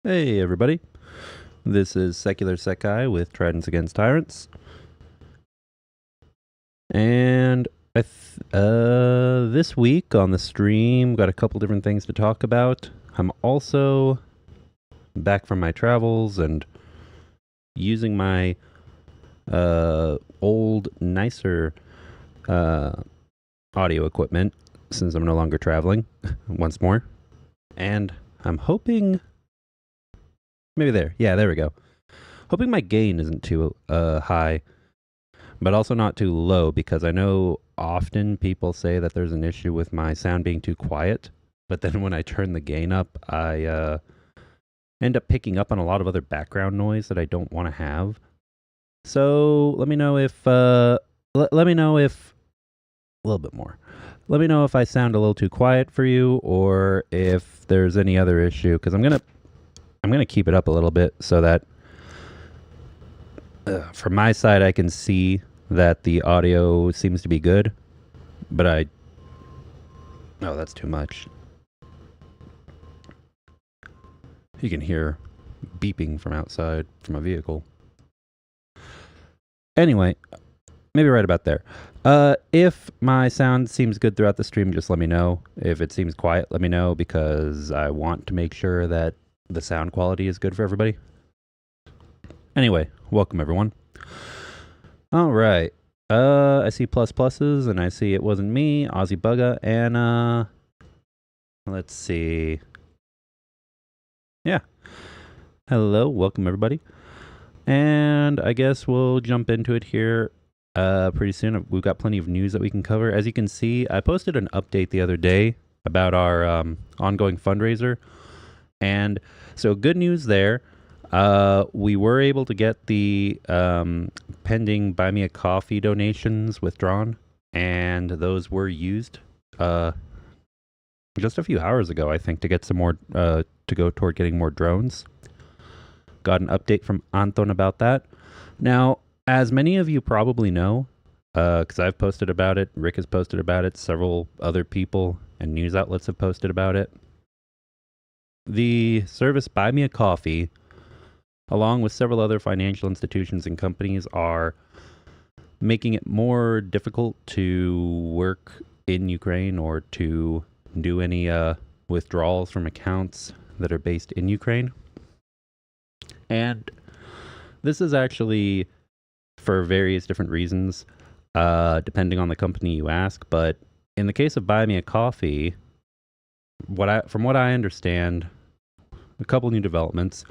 Hey everybody, this is Secular Sekai with Tridents Against Tyrants, and this week on the stream got a couple different things to talk about. I'm also back from my travels and using my old, nicer audio equipment since I'm no longer traveling once more, and I'm hoping... Maybe there. Yeah, there we go. Hoping my gain isn't too high, but also not too low, because I know often people say that there's an issue with my sound being too quiet, but then when I turn the gain up, I end up picking up on a lot of other background noise that I don't want to have. So let me know if let me know if a little bit more. Let me know if I sound a little too quiet for you, or if there's any other issue, because I'm gonna keep it up a little bit so that from my side I can see that the audio seems to be good, but oh, that's too much. You can hear beeping from outside from a vehicle. Anyway, maybe right about there. If my sound seems good throughout the stream, just let me know. If it seems quiet, let me know, because I want to make sure that the sound quality is good for everybody. Anyway, welcome everyone. All right. I see pluses, and I see it wasn't me, Aussie Bugga, and let's see. Yeah. Hello, welcome everybody. And I guess we'll jump into it here pretty soon. We've got plenty of news that we can cover. As you can see, I posted an update the other day about our ongoing fundraiser. And so good news there. We were able to get the pending Buy Me a Coffee donations withdrawn, and those were used just a few hours ago, I think, to get some more, to go toward getting more drones. Got an update from Anton about that. Now, as many of you probably know, because I've posted about it, Rick has posted about it, several other people and news outlets have posted about it, the service Buy Me a Coffee, along with several other financial institutions and companies, are making it more difficult to work in Ukraine or to do any withdrawals from accounts that are based in Ukraine. And this is actually for various different reasons, depending on the company you ask. But in the case of Buy Me a Coffee, from what I understand, a couple new developments.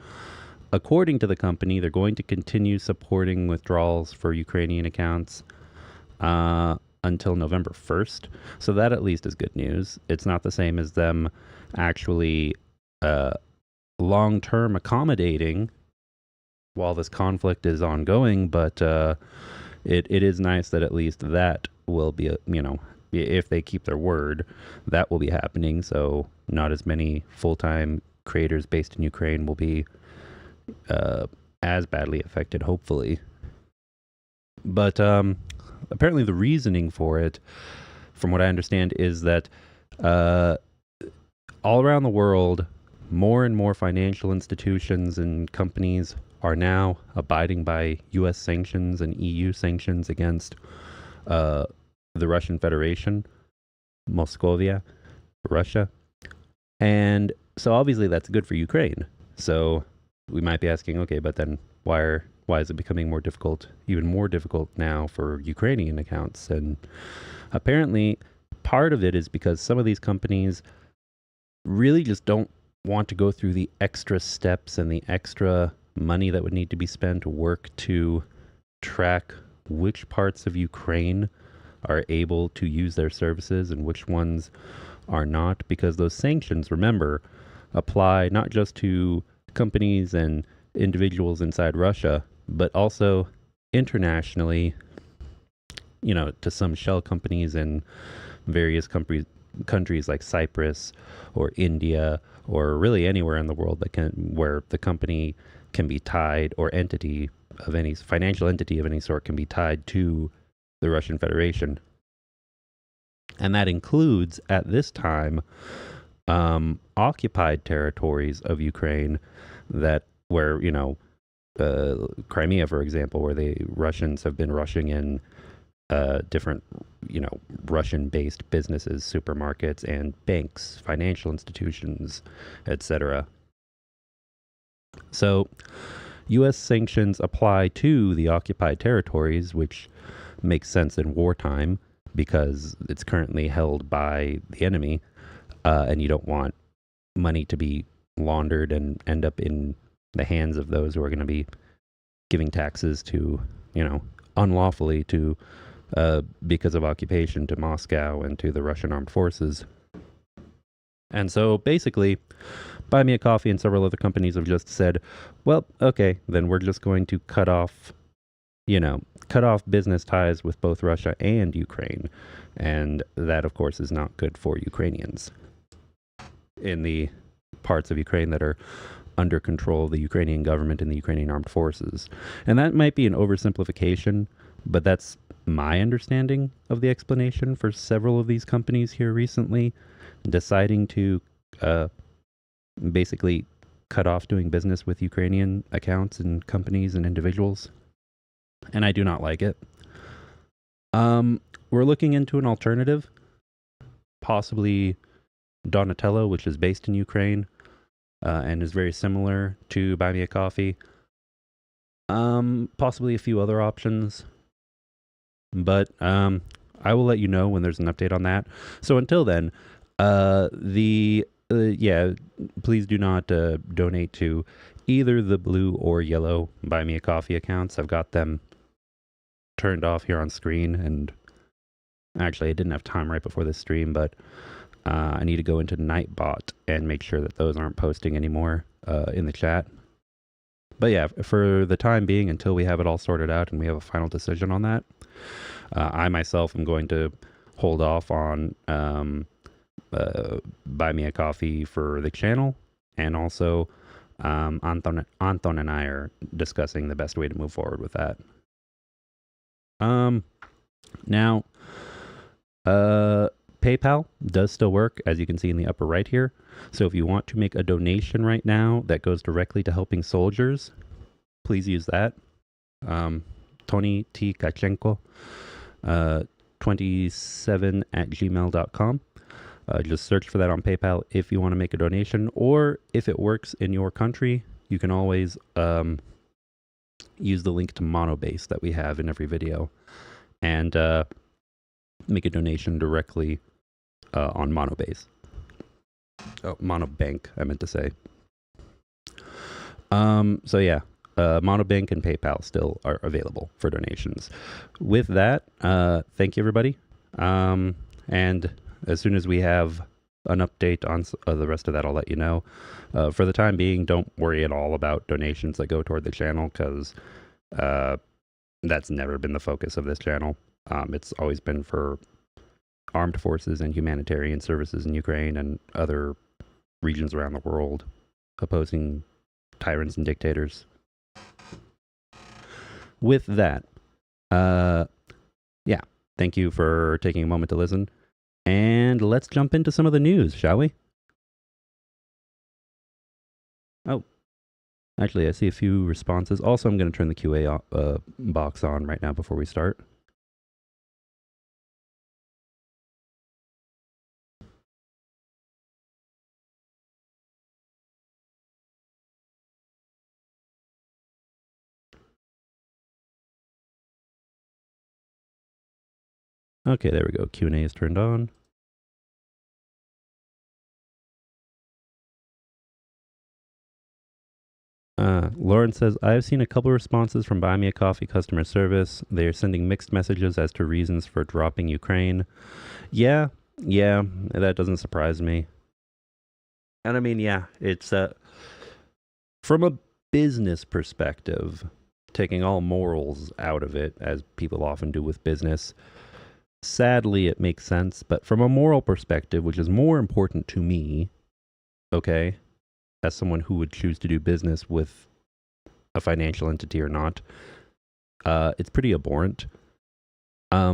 According to the company, they're going to continue supporting withdrawals for Ukrainian accounts until November 1st. So that at least is good news. It's not the same as them actually long-term accommodating while this conflict is ongoing, but it is nice that at least that will be, if they keep their word, that will be happening. So not as many full-time creators based in Ukraine will be as badly affected, hopefully. But apparently the reasoning for it, from what I understand, is that all around the world, more and more financial institutions and companies are now abiding by U.S. sanctions and EU sanctions against the Russian Federation, Moscovia, Russia. And so obviously that's good for Ukraine. So we might be asking, okay, but then why is it becoming more difficult, even more difficult now for Ukrainian accounts? And apparently part of it is because some of these companies really just don't want to go through the extra steps and the extra money that would need to be spent to work to track which parts of Ukraine are able to use their services and which ones are not, because those sanctions, remember, apply not just to companies and individuals inside Russia, but also internationally, to some shell companies in various countries like Cyprus or India, or really anywhere in the world where the company can be tied, or financial entity of any sort can be tied to the Russian Federation. And that includes, at this time, occupied territories of Ukraine that where, Crimea, for example, where the Russians have been rushing in different, Russian-based businesses, supermarkets, and banks, financial institutions, etc. So, U.S. sanctions apply to the occupied territories, which makes sense in wartime because it's currently held by the enemy, and you don't want money to be laundered and end up in the hands of those who are going to be giving taxes to, unlawfully to, because of occupation, to Moscow and to the Russian armed forces. And so basically, Buy Me a Coffee and several other companies have just said, well, okay, then we're just going to cut off business ties with both Russia and Ukraine. And that, of course, is not good for Ukrainians in the parts of Ukraine that are under control of the Ukrainian government and the Ukrainian armed forces. And that might be an oversimplification, but that's my understanding of the explanation for several of these companies here recently deciding to basically cut off doing business with Ukrainian accounts and companies and individuals. And I do not like it. We're looking into an alternative, possibly Donatello, which is based in Ukraine and is very similar to Buy Me a Coffee. Possibly a few other options, but I will let you know when there's an update on that. So until then, please do not donate to either the blue or yellow Buy Me a Coffee accounts. I've got them turned off here on screen, and actually I didn't have time right before this stream, but I need to go into Nightbot and make sure that those aren't posting anymore in the chat. But yeah, for the time being, until we have it all sorted out and we have a final decision on that, I myself am going to hold off on Buy Me a Coffee for the channel, and also Anton and I are discussing the best way to move forward with that. Now, PayPal does still work, as you can see in the upper right here. So if you want to make a donation right now that goes directly to helping soldiers, please use that. Tony T. Kachenko, 27@gmail.com. Just search for that on PayPal if you want to make a donation, or if it works in your country, you can always use the link to Monobase that we have in every video and make a donation directly on Monobase. Oh, Monobank, I meant to say. So yeah, Monobank and PayPal still are available for donations. With that, thank you, everybody. And as soon as we have an update on the rest of that, I'll let you know. For the time being, don't worry at all about donations that go toward the channel, because that's never been the focus of this channel. It's always been for armed forces and humanitarian services in Ukraine and other regions around the world opposing tyrants and dictators. With that, yeah, thank you for taking a moment to listen. And let's jump into some of the news, shall we? Oh, actually, I see a few responses. Also, I'm going to turn the QA box on right now before we start. Okay, there we go. Q&A is turned on. Lauren says, I've seen a couple responses from Buy Me a Coffee customer service. They are sending mixed messages as to reasons for dropping Ukraine. Yeah, that doesn't surprise me. And I mean, yeah, it's from a business perspective, taking all morals out of it, as people often do with business, sadly, it makes sense. But from a moral perspective, which is more important to me, okay, as someone who would choose to do business with a financial entity or not, it's pretty abhorrent.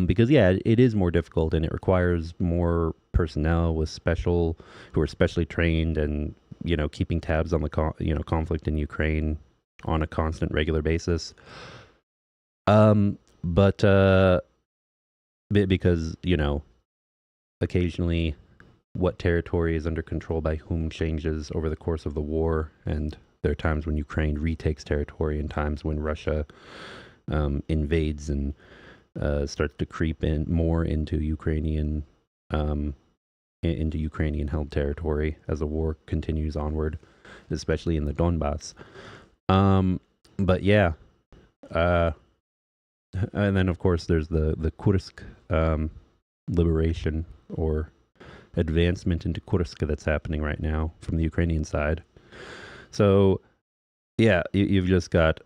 Because yeah, it is more difficult and it requires more personnel who are specially trained and keeping tabs on the conflict in Ukraine on a constant, regular basis. But because occasionally what territory is under control by whom changes over the course of the war, and there are times when Ukraine retakes territory and times when Russia invades and starts to creep in more into Ukrainian held territory as the war continues onward, especially in the Donbass. But yeah, and then of course there's the Kursk liberation or advancement into Kursk that's happening right now from the Ukrainian side. So yeah, you've just got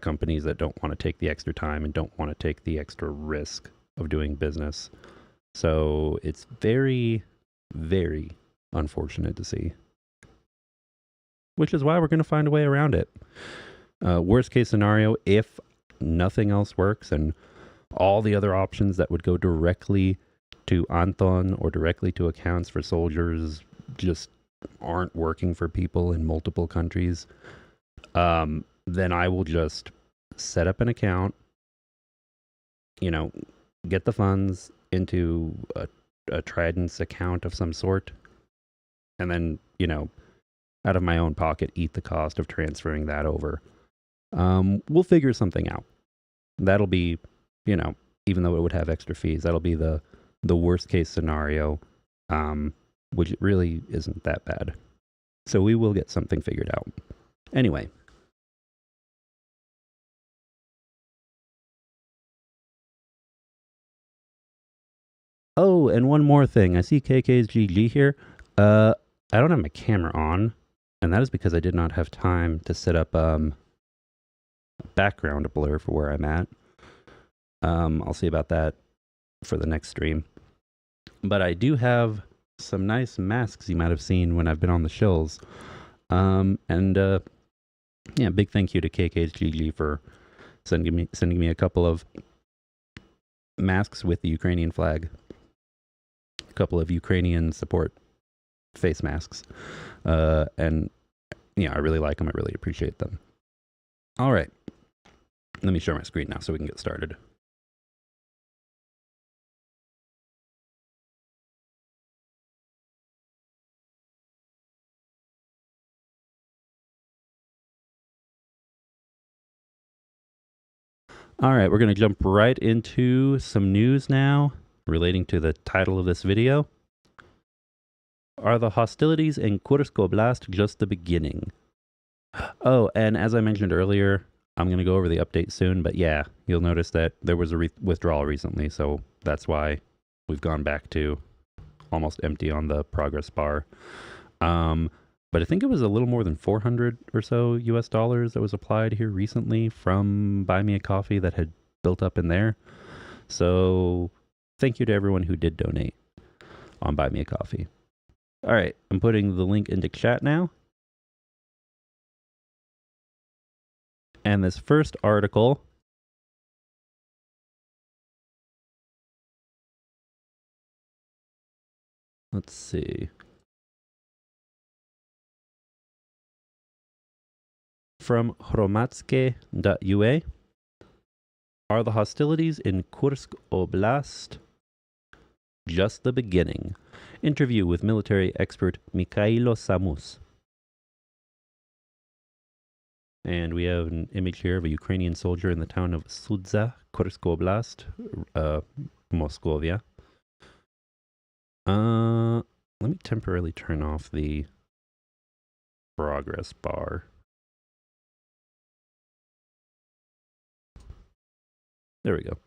companies that don't want to take the extra time and don't want to take the extra risk of doing business. So it's very, very unfortunate to see, which is why we're going to find a way around it. Worst case scenario, if nothing else works and all the other options that would go directly to Anton or directly to accounts for soldiers just aren't working for people in multiple countries, then I will just set up an account, get the funds into a Tridents account of some sort, and then, out of my own pocket, eat the cost of transferring that over. We'll figure something out. That'll be, even though it would have extra fees, that'll be the worst case scenario, which really isn't that bad. So we will get something figured out. Anyway. Oh, and one more thing. I see KK's GG here. I don't have my camera on, and that is because I did not have time to set up background blur for where I'm at. I'll see about that for the next stream. But I do have some nice masks you might have seen when I've been on the shills. Yeah, big thank you to KK's GG for sending me a couple of masks with the Ukrainian flag. A couple of Ukrainian support face masks. And yeah, I really like them. I really appreciate them. All right. Let me share my screen now so we can get started. All right, we're going to jump right into some news now relating to the title of this video. Are the hostilities in Kursk Oblast just the beginning? Oh, and as I mentioned earlier, I'm going to go over the update soon, but yeah, you'll notice that there was a withdrawal recently, so that's why we've gone back to almost empty on the progress bar. But I think it was a little more than 400 or so US dollars that was applied here recently from Buy Me a Coffee that had built up in there. So thank you to everyone who did donate on Buy Me a Coffee. All right, I'm putting the link into chat now. And this first article let's see. From hromadske.ua. Are the hostilities in Kursk Oblast just the beginning? Interview with military expert Mikhailo Samus. And we have an image here of a Ukrainian soldier in the town of Sudza, Kursk Oblast, Moscovia. Let me temporarily turn off the progress bar. There we go.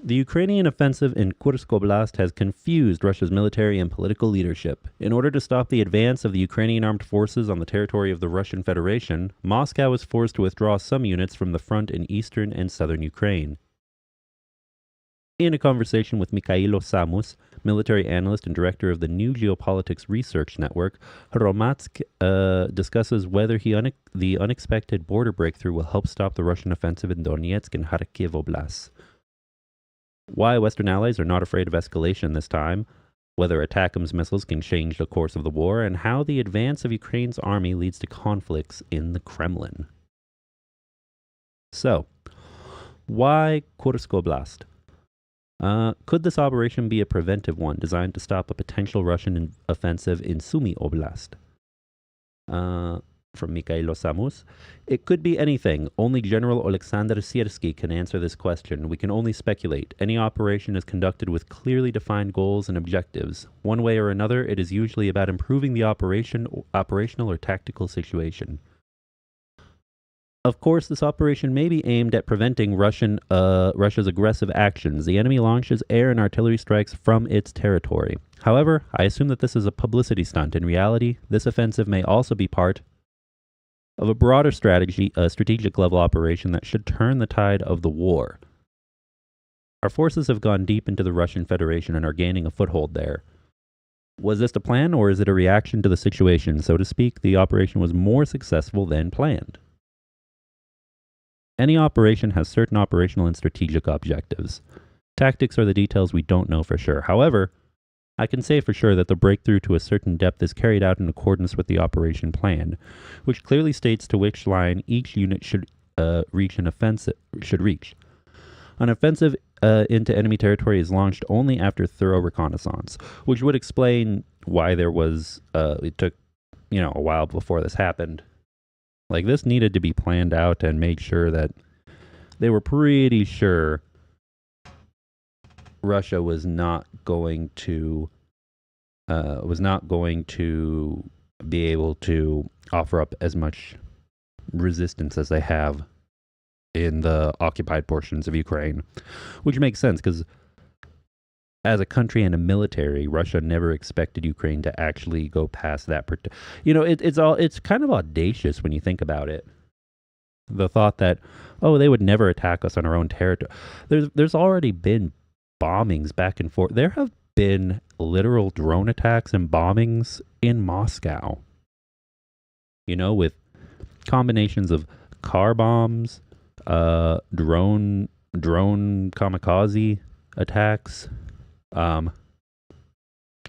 The Ukrainian offensive in Kursk Oblast has confused Russia's military and political leadership. In order to stop the advance of the Ukrainian armed forces on the territory of the Russian Federation, Moscow was forced to withdraw some units from the front in eastern and southern Ukraine. In a conversation with Mikhailo Samus, military analyst and director of the New Geopolitics Research Network, Hromadsk, discusses whether the unexpected border breakthrough will help stop the Russian offensive in Donetsk and Kharkiv Oblasts. Why Western allies are not afraid of escalation this time, whether ATACMS missiles can change the course of the war, and how the advance of Ukraine's army leads to conflicts in the Kremlin. So, why Kursk Oblast? Could this operation be a preventive one designed to stop a potential Russian offensive in Sumy Oblast? From Mikhailo Samus. It could be anything. Only General Alexander Siersky can answer this question. We can only speculate. Any operation is conducted with clearly defined goals and objectives. One way or another, it is usually about improving the operational or tactical situation. Of course, this operation may be aimed at preventing Russia's aggressive actions. The enemy launches air and artillery strikes from its territory. However, I assume that this is a publicity stunt. In reality, this offensive may also be part of a broader strategic level operation that should turn the tide of the war. Our forces have gone deep into the Russian Federation and are gaining a foothold there. Was this the plan, or is it a reaction to the situation? So to speak, the operation was more successful than planned. Any operation has certain operational and strategic objectives. Tactics are the details we don't know for sure. However, I can say for sure that the breakthrough to a certain depth is carried out in accordance with the operation plan, which clearly states to which line each unit should reach. An offensive into enemy territory is launched only after thorough reconnaissance, which would explain why there was it took a while before this happened. Like, this needed to be planned out and made sure that they were pretty sure Russia was not going to be able to offer up as much resistance as they have in the occupied portions of Ukraine, which makes sense because as a country and a military, Russia never expected Ukraine to actually go past that. It's kind of audacious when you think about it. The thought that, they would never attack us on our own territory. There's already been bombings back and forth. There have been literal drone attacks and bombings in Moscow. With combinations of car bombs, drone kamikaze attacks. And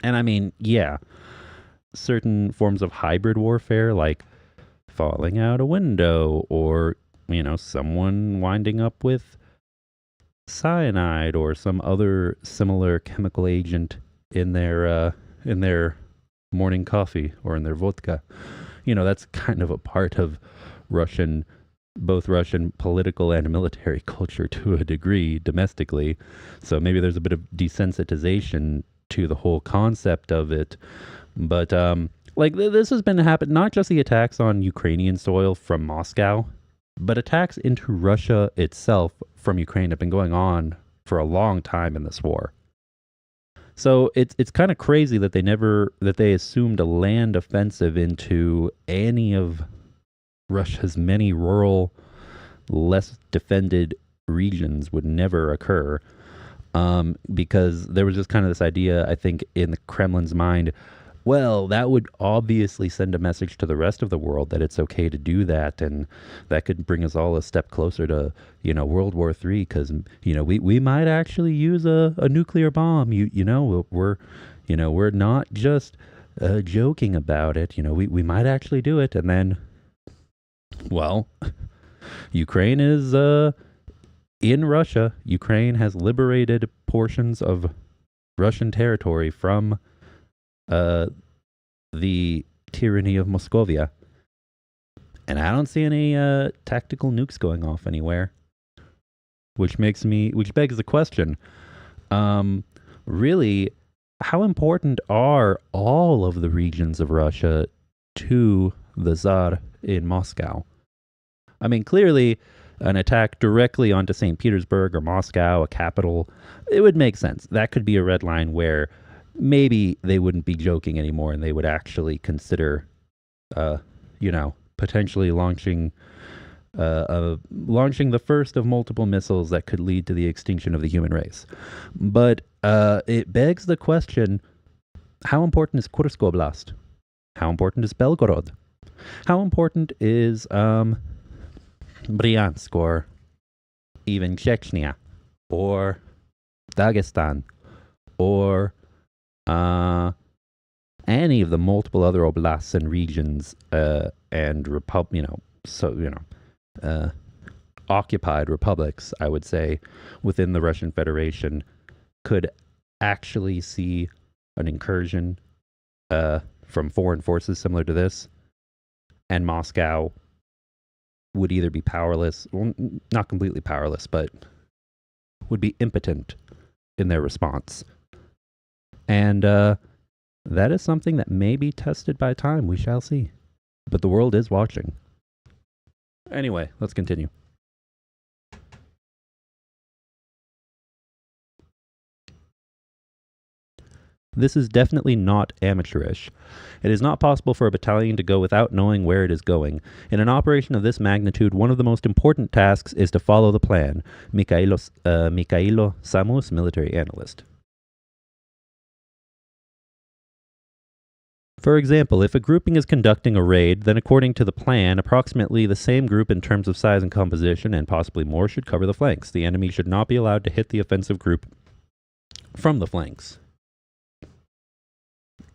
I mean, certain forms of hybrid warfare, like falling out a window, or, someone winding up with cyanide or some other similar chemical agent in their morning coffee or in their vodka. That's kind of a part of both Russian political and military culture to a degree domestically. So maybe there's a bit of desensitization to the whole concept of it. But this has been happening, not just the attacks on Ukrainian soil from Moscow, but attacks into Russia itself from Ukraine have been going on for a long time in this war. So it's kind of crazy that they assumed a land offensive into any of Russia's many rural, less defended regions would never occur, because there was just kind of this idea, I think, in the Kremlin's mind, well, that would obviously send a message to the rest of the world that it's okay to do that, and that could bring us all a step closer to, World War III, because, we might actually use a nuclear bomb. We're not just joking about it. We might actually do it, and then, well, Ukraine is in Russia. Ukraine has liberated portions of Russian territory from the tyranny of Moscovia. And I don't see any tactical nukes going off anywhere. Which begs the question, really, how important are all of the regions of Russia to the Tsar in Moscow? I mean, clearly, an attack directly onto St. Petersburg or Moscow, a capital, it would make sense. That could be a red line where maybe they wouldn't be joking anymore and they would actually consider, potentially launching launching the first of multiple missiles that could lead to the extinction of the human race. But it begs the question, how important is Kursk Oblast? How important is Belgorod? How important is Bryansk, or even Chechnya, or Dagestan, or any of the multiple other oblasts and regions and occupied republics, I would say, within the Russian Federation could actually see an incursion from foreign forces similar to this, and Moscow would either be powerless, well, not completely powerless, but would be impotent in their response. And that is something that may be tested by time. We shall see. But the world is watching. Anyway, let's continue. This is definitely not amateurish. It is not possible for a battalion to go without knowing where it is going. In an operation of this magnitude, one of the most important tasks is to follow the plan. Mikhailo Samus, military analyst. For example, if a grouping is conducting a raid, then according to the plan, approximately the same group in terms of size and composition, and possibly more, should cover the flanks. The enemy should not be allowed to hit the offensive group from the flanks.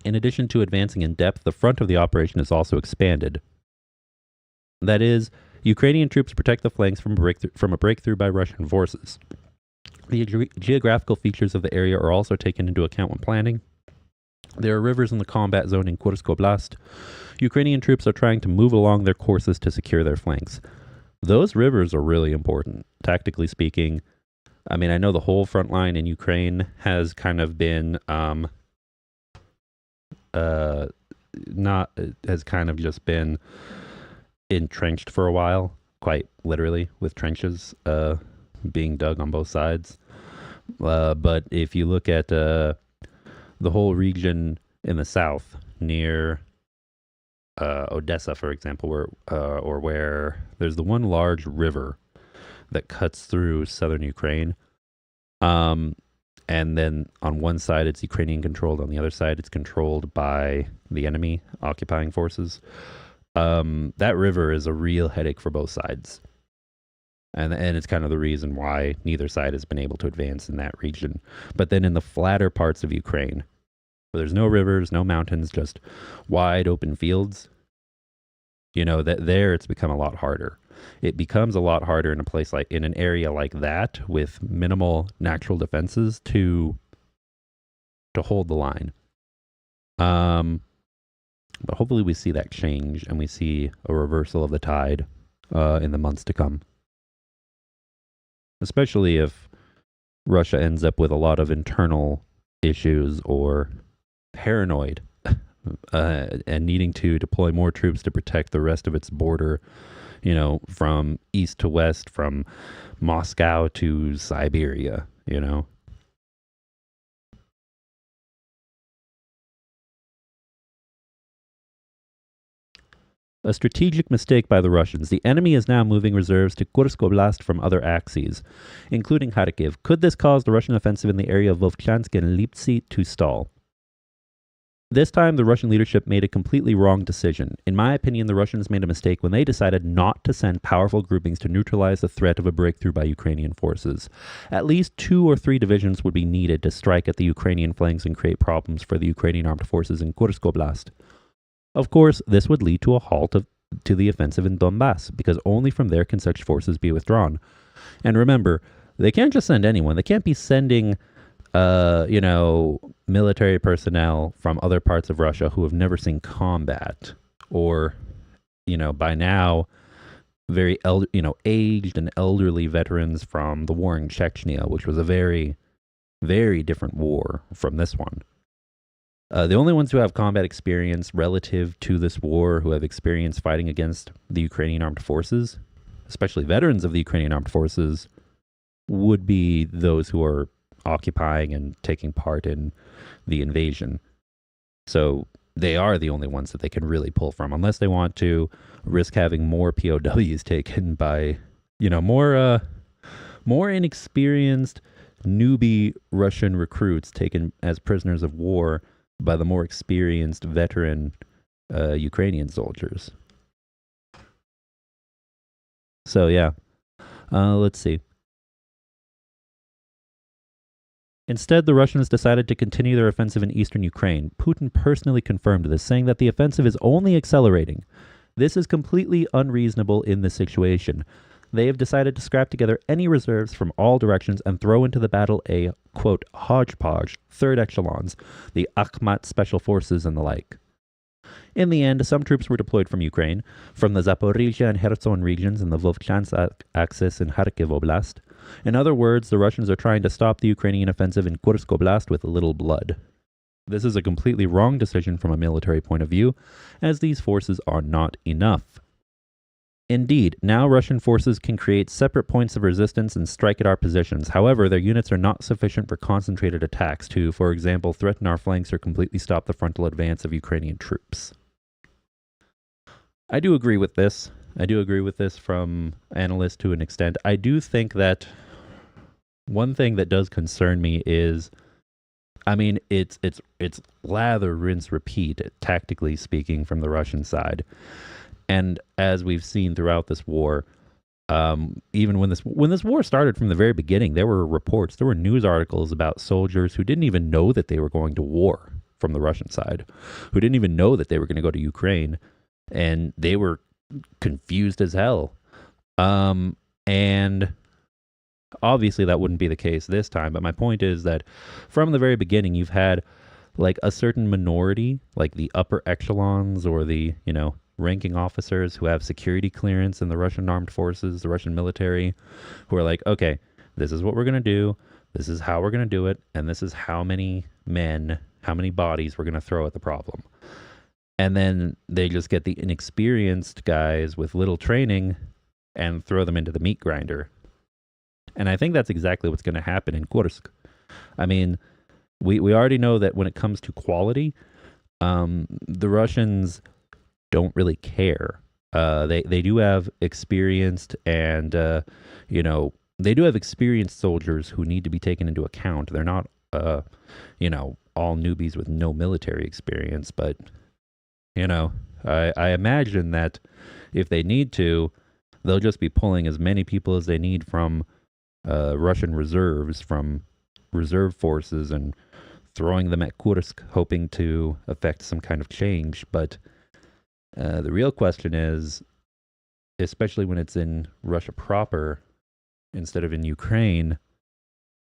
In addition to advancing in depth, the front of the operation is also expanded. That is, Ukrainian troops protect the flanks from a breakthrough by Russian forces. The geographical features of the area are also taken into account when planning. There are rivers in the combat zone in Kursk Oblast. Ukrainian troops are trying to move along their courses to secure their flanks. Those rivers are really important, tactically speaking. I mean, I know the whole front line in Ukraine has kind of been has kind of just been entrenched for a while, quite literally, with trenches being dug on both sides. But if you look at the whole region in the south, near Odessa, for example, where there's the one large river that cuts through southern Ukraine, and then on one side it's Ukrainian controlled, on the other side it's controlled by the enemy occupying forces. That river is a real headache for both sides. And it's kind of the reason why neither side has been able to advance in that region. But then in the flatter parts of Ukraine, where there's no rivers, no mountains, just wide open fields, there it's become a lot harder. It becomes a lot harder in an area like that with minimal natural defenses to hold the line. But hopefully we see that change and we see a reversal of the tide in the months to come. Especially if Russia ends up with a lot of internal issues or paranoid and needing to deploy more troops to protect the rest of its border, from east to west, from Moscow to Siberia, A strategic mistake by the Russians. The enemy is now moving reserves to Kursk Oblast from other axes, including Kharkiv. Could this cause the Russian offensive in the area of Vovchansk and Liptsi to stall? This time, the Russian leadership made a completely wrong decision. In my opinion, the Russians made a mistake when they decided not to send powerful groupings to neutralize the threat of a breakthrough by Ukrainian forces. At least 2 or 3 divisions would be needed to strike at the Ukrainian flanks and create problems for the Ukrainian armed forces in Kursk Oblast. Of course, this would lead to a halt to the offensive in Donbass, because only from there can such forces be withdrawn. And remember, they can't just send anyone. They can't be sending military personnel from other parts of Russia who have never seen combat, or, by now, very aged and elderly veterans from the war in Chechnya, which was a very, very different war from this one. The only ones who have combat experience relative to this war, who have experience fighting against the Ukrainian armed forces, especially veterans of the Ukrainian armed forces, would be those who are occupying and taking part in the invasion. So they are the only ones that they can really pull from, unless they want to risk having more POWs taken by, more inexperienced newbie Russian recruits taken as prisoners of war by the more experienced veteran Ukrainian soldiers. So yeah, let's see. Instead, the Russians decided to continue their offensive in eastern Ukraine. Putin personally confirmed this, saying that the offensive is only accelerating. This is completely unreasonable in this situation. They have decided to scrap together any reserves from all directions and throw into the battle a, quote, hodgepodge, third echelons, the Akhmat special forces and the like. In the end, some troops were deployed from Ukraine, from the Zaporizhia and Kherson regions and the Vovchansk axis in Kharkiv Oblast. In other words, the Russians are trying to stop the Ukrainian offensive in Kursk Oblast with little blood. This is a completely wrong decision from a military point of view, as these forces are not enough. Indeed, now Russian forces can create separate points of resistance and strike at our positions. However, their units are not sufficient for concentrated attacks to, for example, threaten our flanks or completely stop the frontal advance of Ukrainian troops. I do agree with this. I do agree with this from analysts to an extent. I do think that one thing that does concern me is, it's lather, rinse, repeat, tactically speaking, from the Russian side. And as we've seen throughout this war, even when this war started from the very beginning, there were reports, there were news articles about soldiers who didn't even know that they were going to war from the Russian side, who didn't even know that they were going to go to Ukraine, and they were confused as hell. And obviously that wouldn't be the case this time, but my point is that from the very beginning, you've had like a certain minority, like the upper echelons or the, ranking officers who have security clearance in the Russian armed forces, the Russian military, who are like, okay, this is what we're going to do, this is how we're going to do it, and this is how many men, how many bodies we're going to throw at the problem. And then they just get the inexperienced guys with little training and throw them into the meat grinder. And I think that's exactly what's going to happen in Kursk. We already know that when it comes to quality, the Russians don't really care. They do have experienced and, they do have experienced soldiers who need to be taken into account. They're not, all newbies with no military experience, but, I imagine that if they need to, they'll just be pulling as many people as they need from Russian reserves, from reserve forces, and throwing them at Kursk, hoping to effect some kind of change. But the real question is, especially when it's in Russia proper instead of in Ukraine,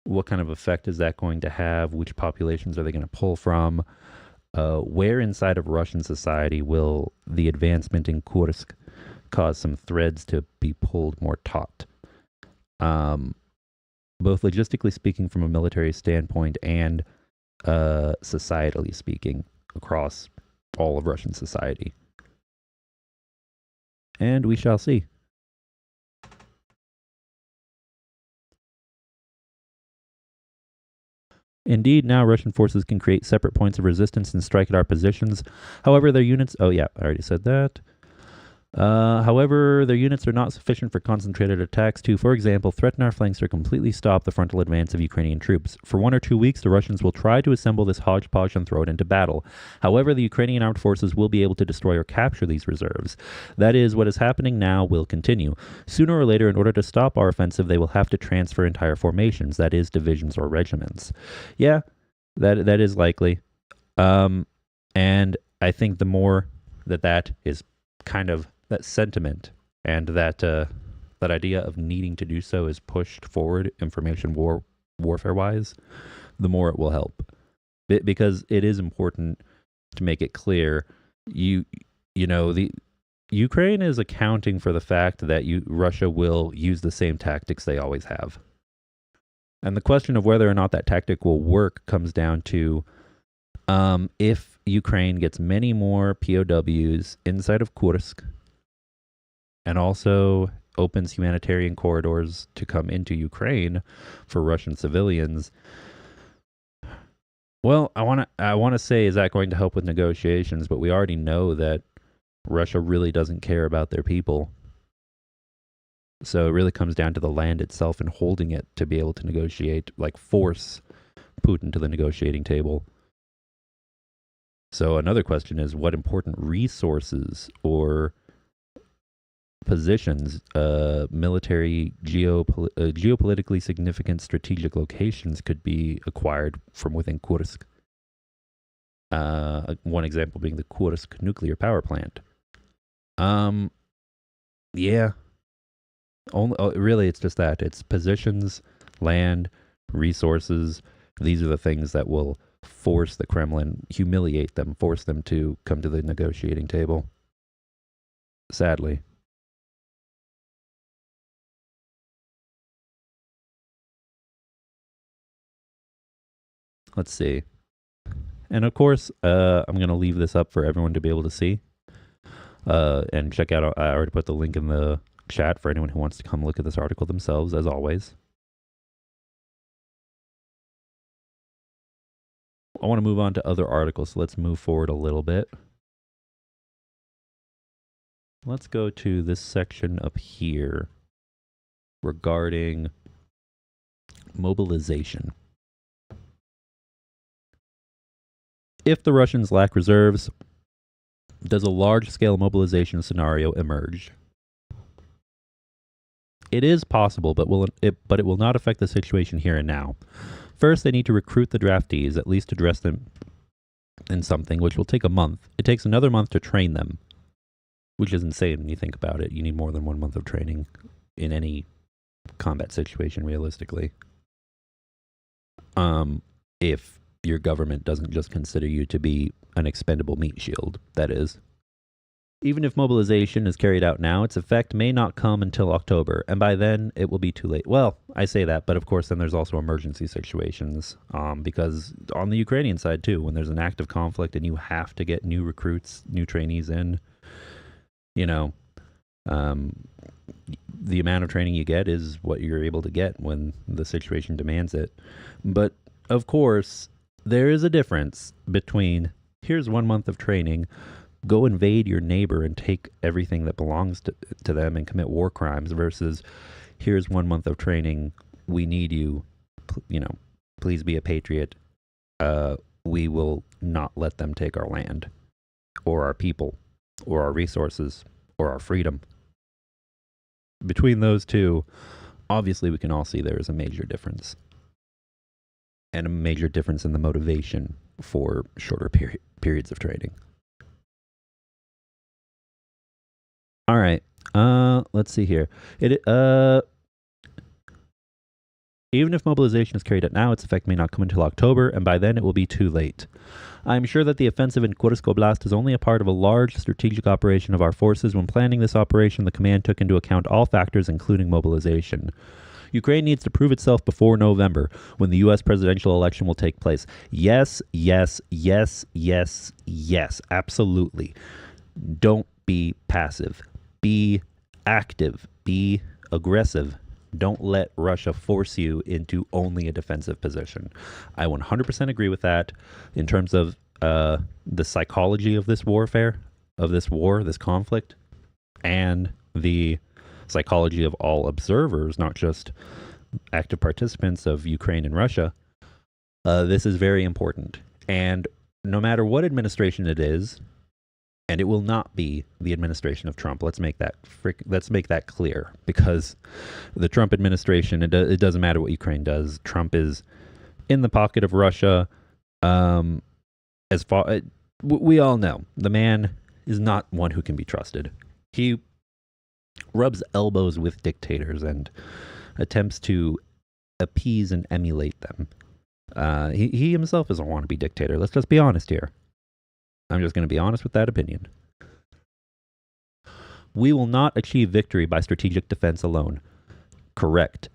what kind of effect is that going to have? Which populations are they going to pull from? Where inside of Russian society will the advancement in Kursk cause some threads to be pulled more taut? Both logistically speaking from a military standpoint and societally speaking across all of Russian society. And we shall see. Indeed, now Russian forces can create separate points of resistance and strike at our positions. However, their units... Oh, yeah, I already said that. However, their units are not sufficient for concentrated attacks to, for example, threaten our flanks or completely stop the frontal advance of Ukrainian troops. For 1 or 2 weeks, the Russians will try to assemble this hodgepodge and throw it into battle. However, the Ukrainian armed forces will be able to destroy or capture these reserves. That is, what is happening now will continue. Sooner or later, in order to stop our offensive, they will have to transfer entire formations, that is, divisions or regiments. Yeah, that is likely. And I think the more that is kind of that sentiment and that idea of needing to do so is pushed forward information warfare wise, the more it will help. Because it is important to make it clear, the Ukraine is accounting for the fact that Russia will use the same tactics they always have. And the question of whether or not that tactic will work comes down to if Ukraine gets many more POWs inside of Kursk and also opens humanitarian corridors to come into Ukraine for Russian civilians, Well, I want to say, is that going to help with negotiations? But we already know that Russia really doesn't care about their people. So it really comes down to the land itself and holding it to be able to negotiate, like force Putin to the negotiating table. So another question is, what important resources or positions, military, geopolitically significant strategic locations could be acquired from within Kursk? One example being the Kursk nuclear power plant. Yeah. Really, it's just that. It's positions, land, resources. These are the things that will force the Kremlin, humiliate them, force them to come to the negotiating table. Sadly. Let's see. And of course, I'm going to leave this up for everyone to be able to see. And check out, I already put the link in the chat for anyone who wants to come look at this article themselves, as always. I want to move on to other articles, so let's move forward a little bit. Let's go to this section up here regarding mobilization. If the Russians lack reserves, does a large-scale mobilization scenario emerge? It is possible, but it will not affect the situation here and now. First, they need to recruit the draftees, at least to dress them in something, which will take a month. It takes another month to train them, which is insane when you think about it. You need more than 1 month of training in any combat situation, realistically. If your government doesn't just consider you to be an expendable meat shield, that is. Even if mobilization is carried out now, its effect may not come until October, and by then it will be too late. Well, I say that, but of course then there's also emergency situations, because on the Ukrainian side too, when there's an active conflict and you have to get new recruits, new trainees in, the amount of training you get is what you're able to get when the situation demands it. But of course, there is a difference between, here's 1 month of training, go invade your neighbor and take everything that belongs to them and commit war crimes, versus here's 1 month of training, we need you, please be a patriot. We will not let them take our land or our people or our resources or our freedom. Between those two, obviously we can all see there is a major difference. And a major difference in the motivation for shorter periods of training. All right. Let's see here. Even if mobilization is carried out now, its effect may not come until October, and by then it will be too late. I am sure that the offensive in Kursk Oblast is only a part of a large strategic operation of our forces. When planning this operation, the command took into account all factors, including mobilization. Ukraine needs to prove itself before November, when the U.S. presidential election will take place. Yes, yes, yes, yes, yes, absolutely. Don't be passive. Be active. Be aggressive. Don't let Russia force you into only a defensive position. I 100% agree with that in terms of the psychology of this warfare, of this war, this conflict, and the psychology of all observers, not just active participants of Ukraine and Russia. This is very important. And no matter what administration it is, and it will not be the administration of Trump. Let's make that clear, because the Trump administration, it doesn't matter what Ukraine does. Trump is in the pocket of Russia. We all know the man is not one who can be trusted. He rubs elbows with dictators and attempts to appease and emulate them. He himself is a wannabe dictator. Let's just be honest here. I'm just going to be honest with that opinion. We will not achieve victory by strategic defense alone. Correct.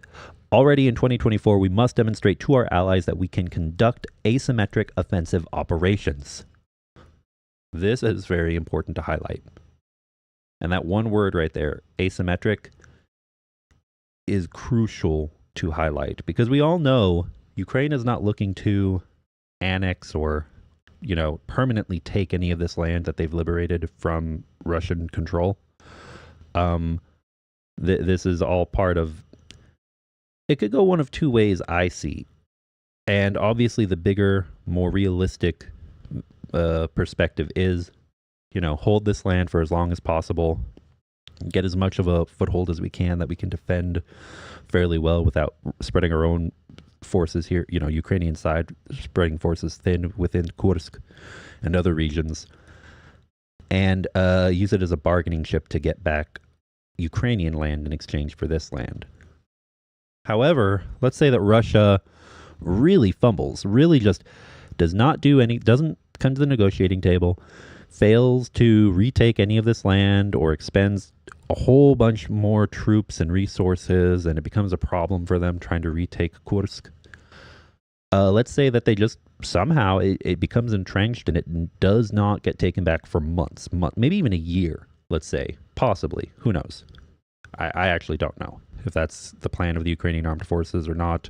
Already in 2024, we must demonstrate to our allies that we can conduct asymmetric offensive operations. This is very important to highlight. And that one word right there, asymmetric, is crucial to highlight, because we all know Ukraine is not looking to annex or, permanently take any of this land that they've liberated from Russian control. This is all part of... It could go one of two ways, I see. And obviously the bigger, more realistic perspective is, hold this land for as long as possible, get as much of a foothold as we can that we can defend fairly well without spreading our own forces here, Ukrainian side, spreading forces thin within Kursk and other regions, and use it as a bargaining chip to get back Ukrainian land in exchange for this land. However, let's say that Russia really fumbles, really just doesn't come to the negotiating table, fails to retake any of this land, or expends a whole bunch more troops and resources, and it becomes a problem for them trying to retake Kursk. Let's say that they just somehow it becomes entrenched and it does not get taken back for months, maybe even a year, let's say, possibly. Who knows? I actually don't know if that's the plan of the Ukrainian armed forces or not.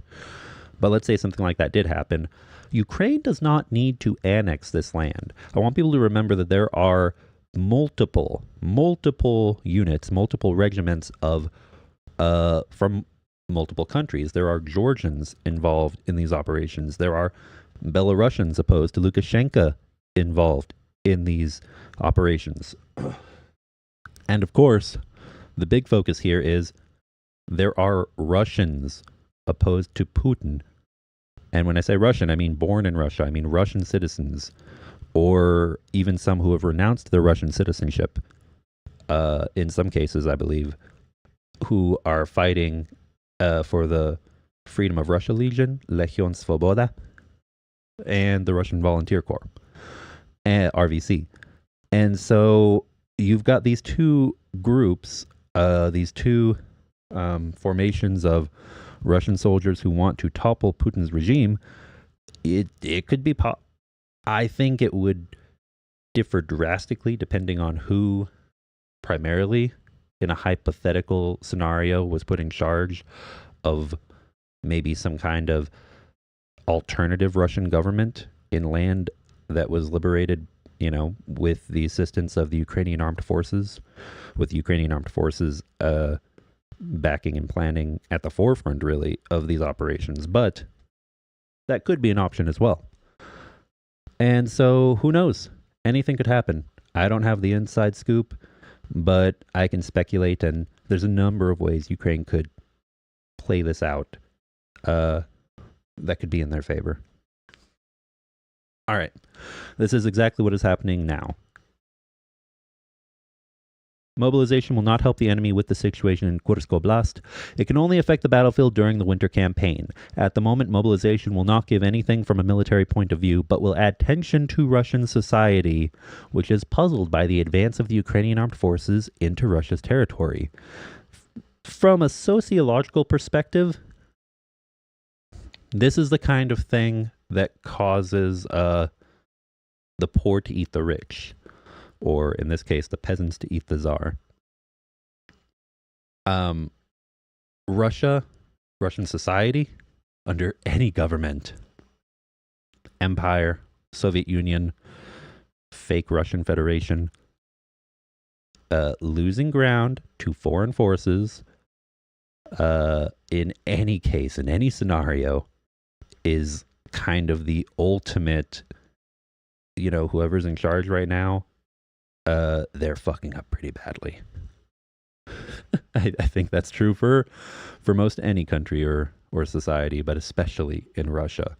But let's say something like that did happen. Ukraine does not need to annex this land. I want people to remember that there are multiple units, multiple regiments of from multiple countries. There are Georgians involved in these operations. There are Belarusians opposed to Lukashenko involved in these operations. And of course, the big focus here is there are Russians opposed to Putin. And when I say Russian, I mean born in Russia. I mean Russian citizens, or even some who have renounced their Russian citizenship, in some cases, I believe, who are fighting for the Freedom of Russia Legion, Legion Svoboda, and the Russian Volunteer Corps, RVC. And so you've got these two groups, these two formations of Russian soldiers who want to topple Putin's regime. It could be I think it would differ drastically depending on who primarily in a hypothetical scenario was put in charge of maybe some kind of alternative Russian government in land that was liberated, with the assistance of the Ukrainian armed forces, with the Ukrainian armed forces backing and planning at the forefront, really, of these operations. But that could be an option as well. And so, who knows? Anything could happen. I don't have the inside scoop, but I can speculate, and there's a number of ways Ukraine could play this out that could be in their favor. All right. This is exactly what is happening now. Mobilization will not help the enemy with the situation in Kursk Oblast. It can only affect the battlefield during the winter campaign. At the moment, mobilization will not give anything from a military point of view, but will add tension to Russian society, which is puzzled by the advance of the Ukrainian armed forces into Russia's territory. From a sociological perspective, this is the kind of thing that causes the poor to eat the rich, or in this case, the peasants to eat the czar. Russian society, under any government, empire, Soviet Union, fake Russian Federation, losing ground to foreign forces, in any case, in any scenario, is kind of the ultimate, whoever's in charge right now, they're fucking up pretty badly. I think that's true for most any country or society, but especially in Russia,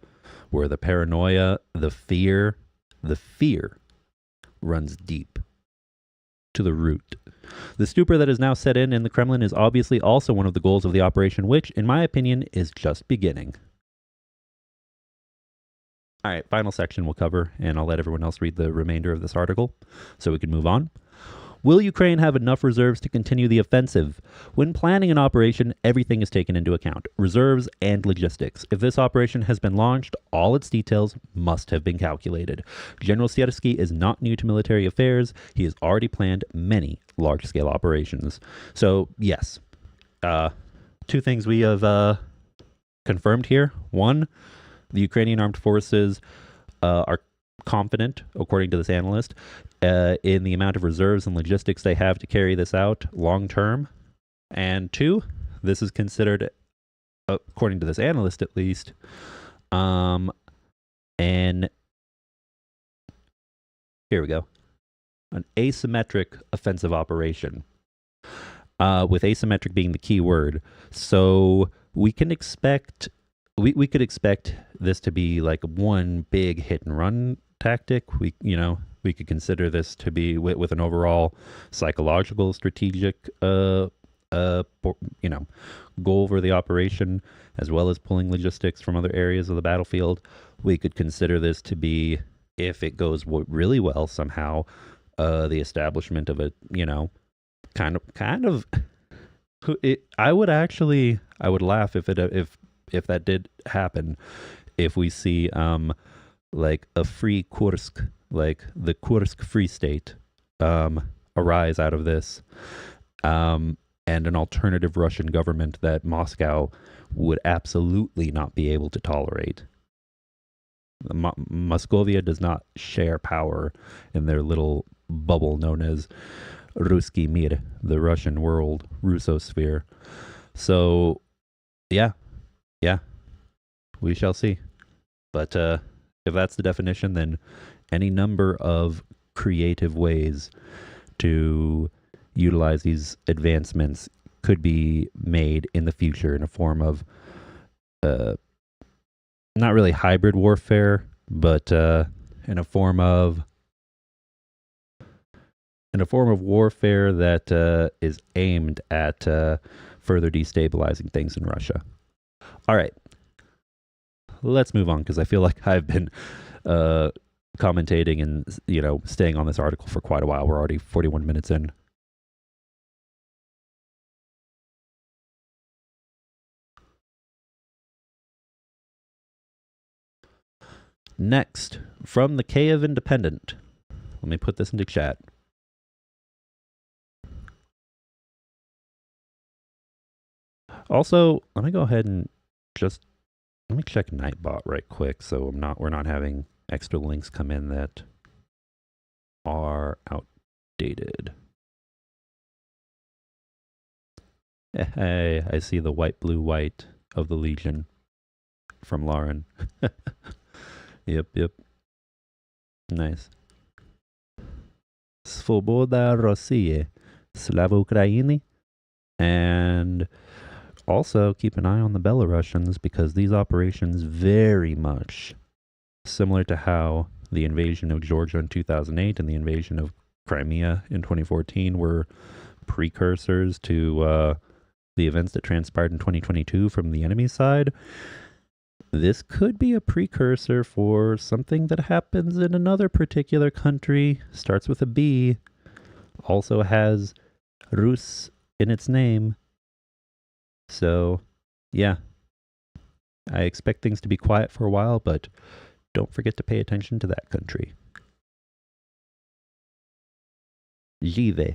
where the paranoia, the fear runs deep to the root. The stupor that is now set in the Kremlin is obviously also one of the goals of the operation, which, in my opinion, is just beginning. All right, final section we'll cover, and I'll let everyone else read the remainder of this article so we can move on. Will Ukraine have enough reserves to continue the offensive? When planning an operation, everything is taken into account, reserves and logistics. If this operation has been launched, all its details must have been calculated. General Siersky is not new to military affairs. He has already planned many large-scale operations. So, yes, two things we have confirmed here. One, the Ukrainian armed forces are confident, according to this analyst, in the amount of reserves and logistics they have to carry this out long term. And two, this is considered, according to this analyst at least, an asymmetric offensive operation, with asymmetric being the key word. So we can expect, we could expect this to be like one big hit and run tactic. We could consider this to be with an overall psychological, strategic, goal for the operation, as well as pulling logistics from other areas of the battlefield. We could consider this to be, if it goes really well somehow, the establishment of a, kind of. I would laugh if that did happen, if we see like a free Kursk, like the Kursk Free State, arise out of this, and an alternative Russian government that Moscow would absolutely not be able to tolerate. Moscovia does not share power in their little bubble known as Ruski Mir, the Russian world, Russosphere. So, yeah, we shall see. But if that's the definition, then any number of creative ways to utilize these advancements could be made in the future in a form of not really hybrid warfare, but in a form of warfare that is aimed at further destabilizing things in Russia. All right, let's move on, because I feel like I've been commentating and staying on this article for quite a while. We're already 41 minutes in. Next, from the Kyiv Independent. Let me put this into chat. Also, let me go ahead and let me check Nightbot right quick, so we're not having extra links come in that are outdated. Hey, I see the white, blue, white of the Legion from Lauren. Yep. Nice. Svoboda Rossiye, Slava Ukraini. And also keep an eye on the Belarusians, because these operations very much similar to how the invasion of Georgia in 2008 and the invasion of Crimea in 2014 were precursors to the events that transpired in 2022 from the enemy side. This could be a precursor for something that happens in another particular country, starts with a B, also has Rus in its name. So, yeah, I expect things to be quiet for a while, but don't forget to pay attention to that country. Jive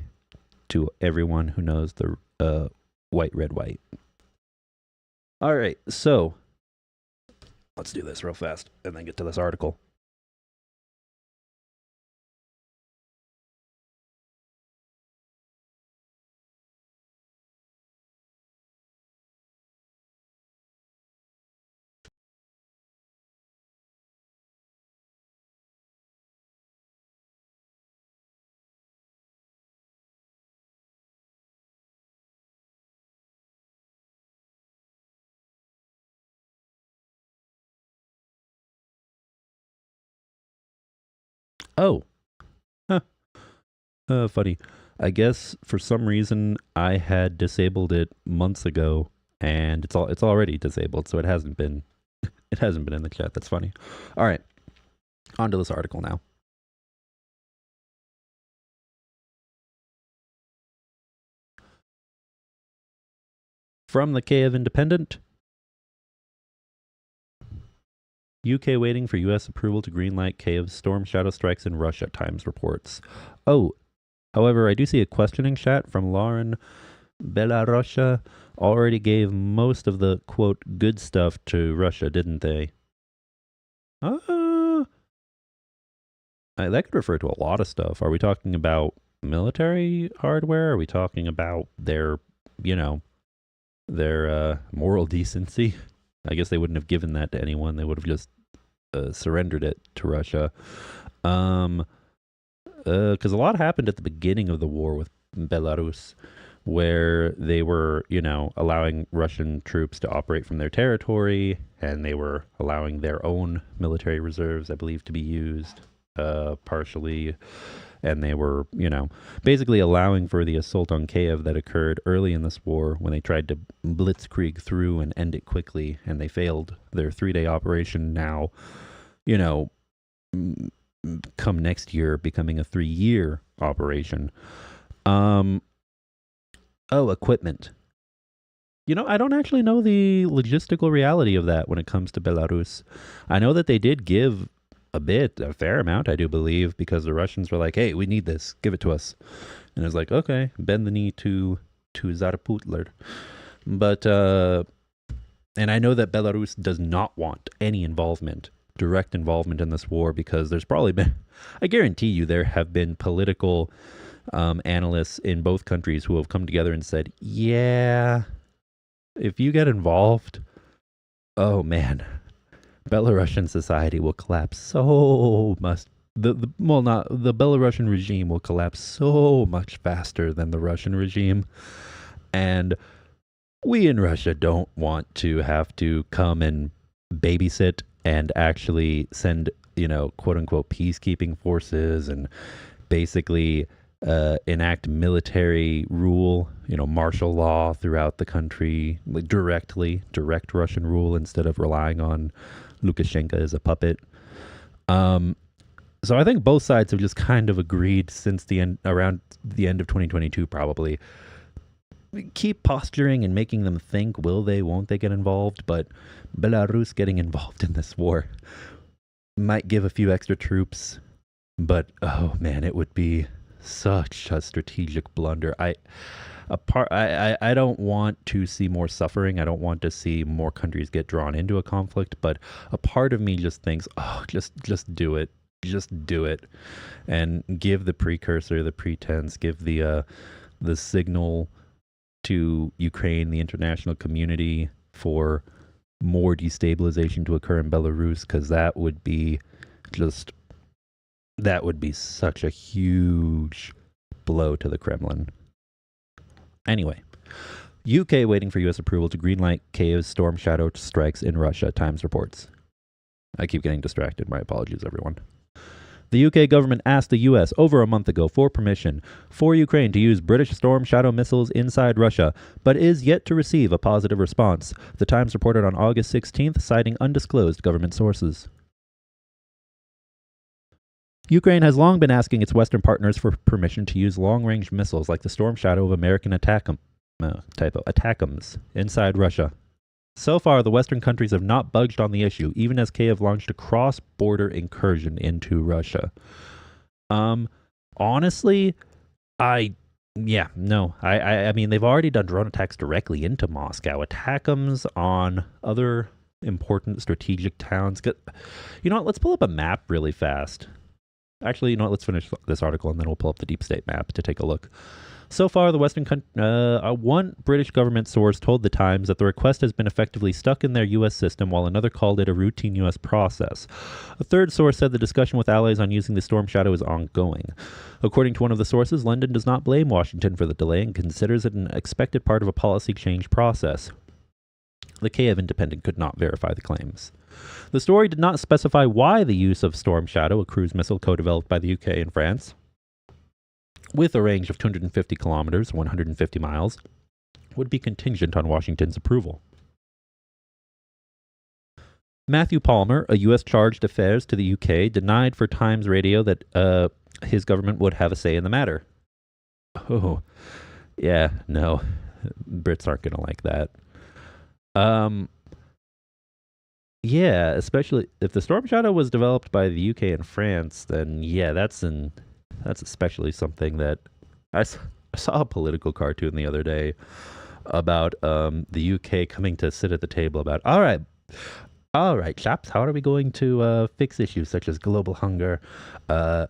to everyone who knows the white, red, white. All right, so let's do this real fast and then get to this article. Oh, funny. I guess for some reason I had disabled it months ago, and it's already disabled, so it hasn't been in the chat. That's funny. All right, on to this article now. From the Kyiv Independent. UK waiting for US approval to greenlight Kyiv's storm shadow strikes in Russia, Times reports. Oh, however, I do see a questioning chat from Lauren. Belarus already gave most of the, quote, good stuff to Russia, didn't they? that could refer to a lot of stuff. Are we talking about military hardware? Are we talking about their, you know, their moral decency? I guess they wouldn't have given that to anyone. They would have just surrendered it to Russia. Because a lot happened at the beginning of the war with Belarus, where they were, you know, allowing Russian troops to operate from their territory, and they were allowing their own military reserves, I believe, to be used partially. And they were, you know, basically allowing for the assault on Kiev that occurred early in this war when they tried to blitzkrieg through and end it quickly, and they failed their 3-day operation now, you know, come next year becoming a 3-year operation. Equipment. You know, I don't actually know the logistical reality of that when it comes to Belarus. I know that they did give a fair amount, I do believe, because the Russians were like, hey, we need this, give it to us. And it was like, okay, bend the knee to Zaraputler. But, and I know that Belarus does not want any direct involvement in this war, because there's probably been, I guarantee you, there have been political analysts in both countries who have come together and said, yeah, if you get involved, oh man, Belarusian society will collapse so much. The Belarusian regime will collapse so much faster than the Russian regime. And we in Russia don't want to have to come and babysit and actually send, you know, quote unquote peacekeeping forces and basically enact military rule, you know, martial law throughout the country, like direct Russian rule instead of relying on Lukashenko as a puppet. So I think both sides have just kind of agreed since around the end of 2022, probably. Keep posturing and making them think, will they, won't they get involved? But Belarus getting involved in this war might give a few extra troops, but oh man, it would be such a strategic blunder. I don't want to see more suffering. I don't want to see more countries get drawn into a conflict, but a part of me just thinks, oh, just do it. Just do it. And give the precursor, the pretense, give the signal to Ukraine, the international community, for more destabilization to occur in Belarus, because that would be such a huge blow to the Kremlin. Anyway, UK waiting for US approval to greenlight Kiev's Storm Shadow strikes in Russia, Times reports. I keep getting distracted. My apologies, everyone. The UK government asked the US over a month ago for permission for Ukraine to use British Storm Shadow missiles inside Russia, but is yet to receive a positive response, the Times reported on August 16th, citing undisclosed government sources. Ukraine has long been asking its Western partners for permission to use long-range missiles like the Storm Shadow of American ATACMS inside Russia. So far, the Western countries have not budged on the issue, even as Kiev launched a cross-border incursion into Russia. Honestly, I mean, they've already done drone attacks directly into Moscow. ATACMS on other important strategic towns. You know what? Let's pull up a map really fast. Actually, you know what? Let's finish this article and then we'll pull up the deep state map to take a look. So far, the Western one British government source told the Times that the request has been effectively stuck in their U.S. system, while another called it a routine U.S. process. A third source said the discussion with allies on using the Storm Shadow is ongoing. According to one of the sources, London does not blame Washington for the delay and considers it an expected part of a policy change process. The Kiev Independent could not verify the claims. The story did not specify why the use of Storm Shadow, a cruise missile co-developed by the UK and France, with a range of 250 kilometers, 150 miles, would be contingent on Washington's approval. Matthew Palmer, a U.S. chargé d'affaires to the UK, denied for Times Radio that his government would have a say in the matter. Oh, yeah, no, Brits aren't going to like that. Yeah, especially if the Storm Shadow was developed by the UK and France, then yeah, that's especially something that I saw a political cartoon the other day about the UK coming to sit at the table about, all right, All right, chaps, how are we going to fix issues such as global hunger,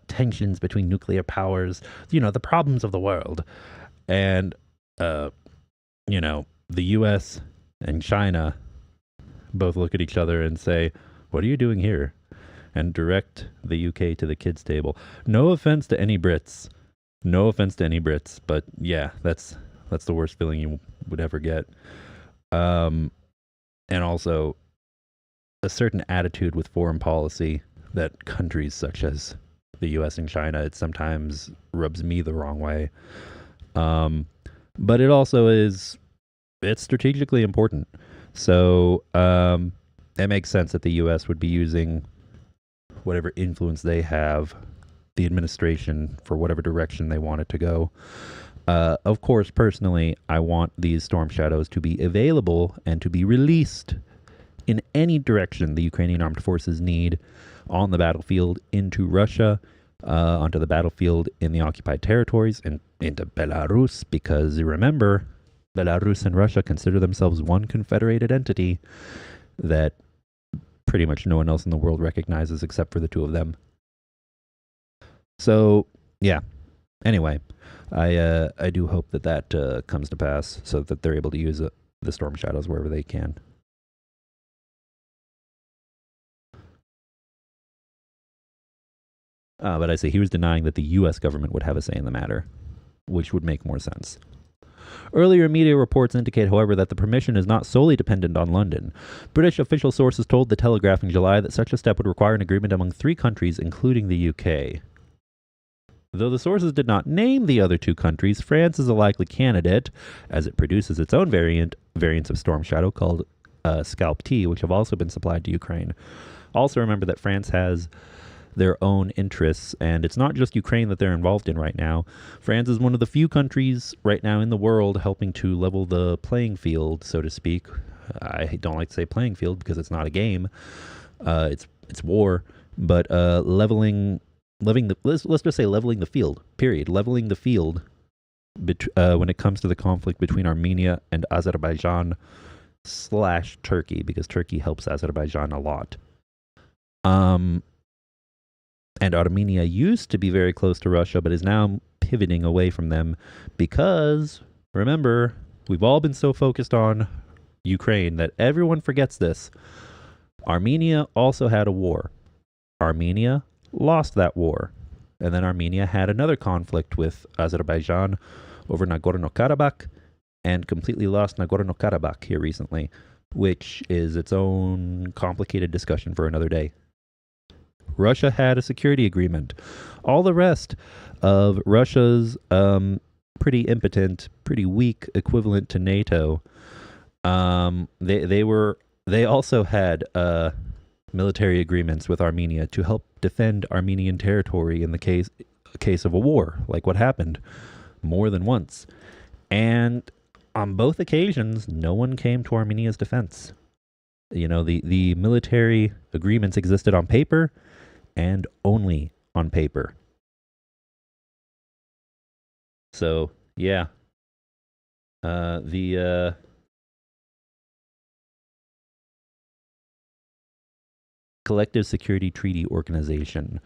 tensions between nuclear powers, the problems of the world? And, uh, the US and China both look at each other and say, "What are you doing here?" And direct the UK to the kids' table. No offense to any Brits. No offense to any Brits, but yeah, that's the worst feeling you would ever get. And also a certain attitude with foreign policy that countries such as the US and China, it sometimes rubs me the wrong way. But it also it's strategically important. So it makes sense that the US would be using whatever influence they have, the administration, for whatever direction they want it to go. Of course, personally, I want these storm shadows to be available and to be released in any direction the Ukrainian armed forces need on the battlefield into Russia, onto the battlefield in the occupied territories, and into Belarus, because remember, Belarus and Russia consider themselves one confederated entity that pretty much no one else in the world recognizes except for the two of them. So, yeah. Anyway, I do hope that comes to pass so that they're able to use the storm shadows wherever they can. But I say he was denying that the U.S. government would have a say in the matter, which would make more sense. Earlier media reports indicate, however, that the permission is not solely dependent on London. British official sources told The Telegraph in July that such a step would require an agreement among 3 countries, including the UK. Though the sources did not name the other 2 countries, France is a likely candidate, as it produces its own variants of Storm Shadow called Scalp T, which have also been supplied to Ukraine. Also remember that France has their own interests, and it's not just Ukraine that they're involved in right now. France is one of the few countries right now in the world helping to level the playing field, so to speak. I don't like to say playing field because it's not a game. It's war, but leveling let's just say leveling the field. Period. Leveling the field when it comes to the conflict between Armenia and Azerbaijan / Turkey, because Turkey helps Azerbaijan a lot. And Armenia used to be very close to Russia, but is now pivoting away from them because, remember, we've all been so focused on Ukraine that everyone forgets this. Armenia also had a war. Armenia lost that war. And then Armenia had another conflict with Azerbaijan over Nagorno-Karabakh and completely lost Nagorno-Karabakh here recently, which is its own complicated discussion for another day. Russia had a security agreement. All the rest of Russia's pretty impotent, pretty weak equivalent to NATO, they also had military agreements with Armenia to help defend Armenian territory in the case of a war, like what happened more than once. And on both occasions, no one came to Armenia's defense. The military agreements existed on paper, and only on paper. So, yeah. The Collective Security Treaty Organization,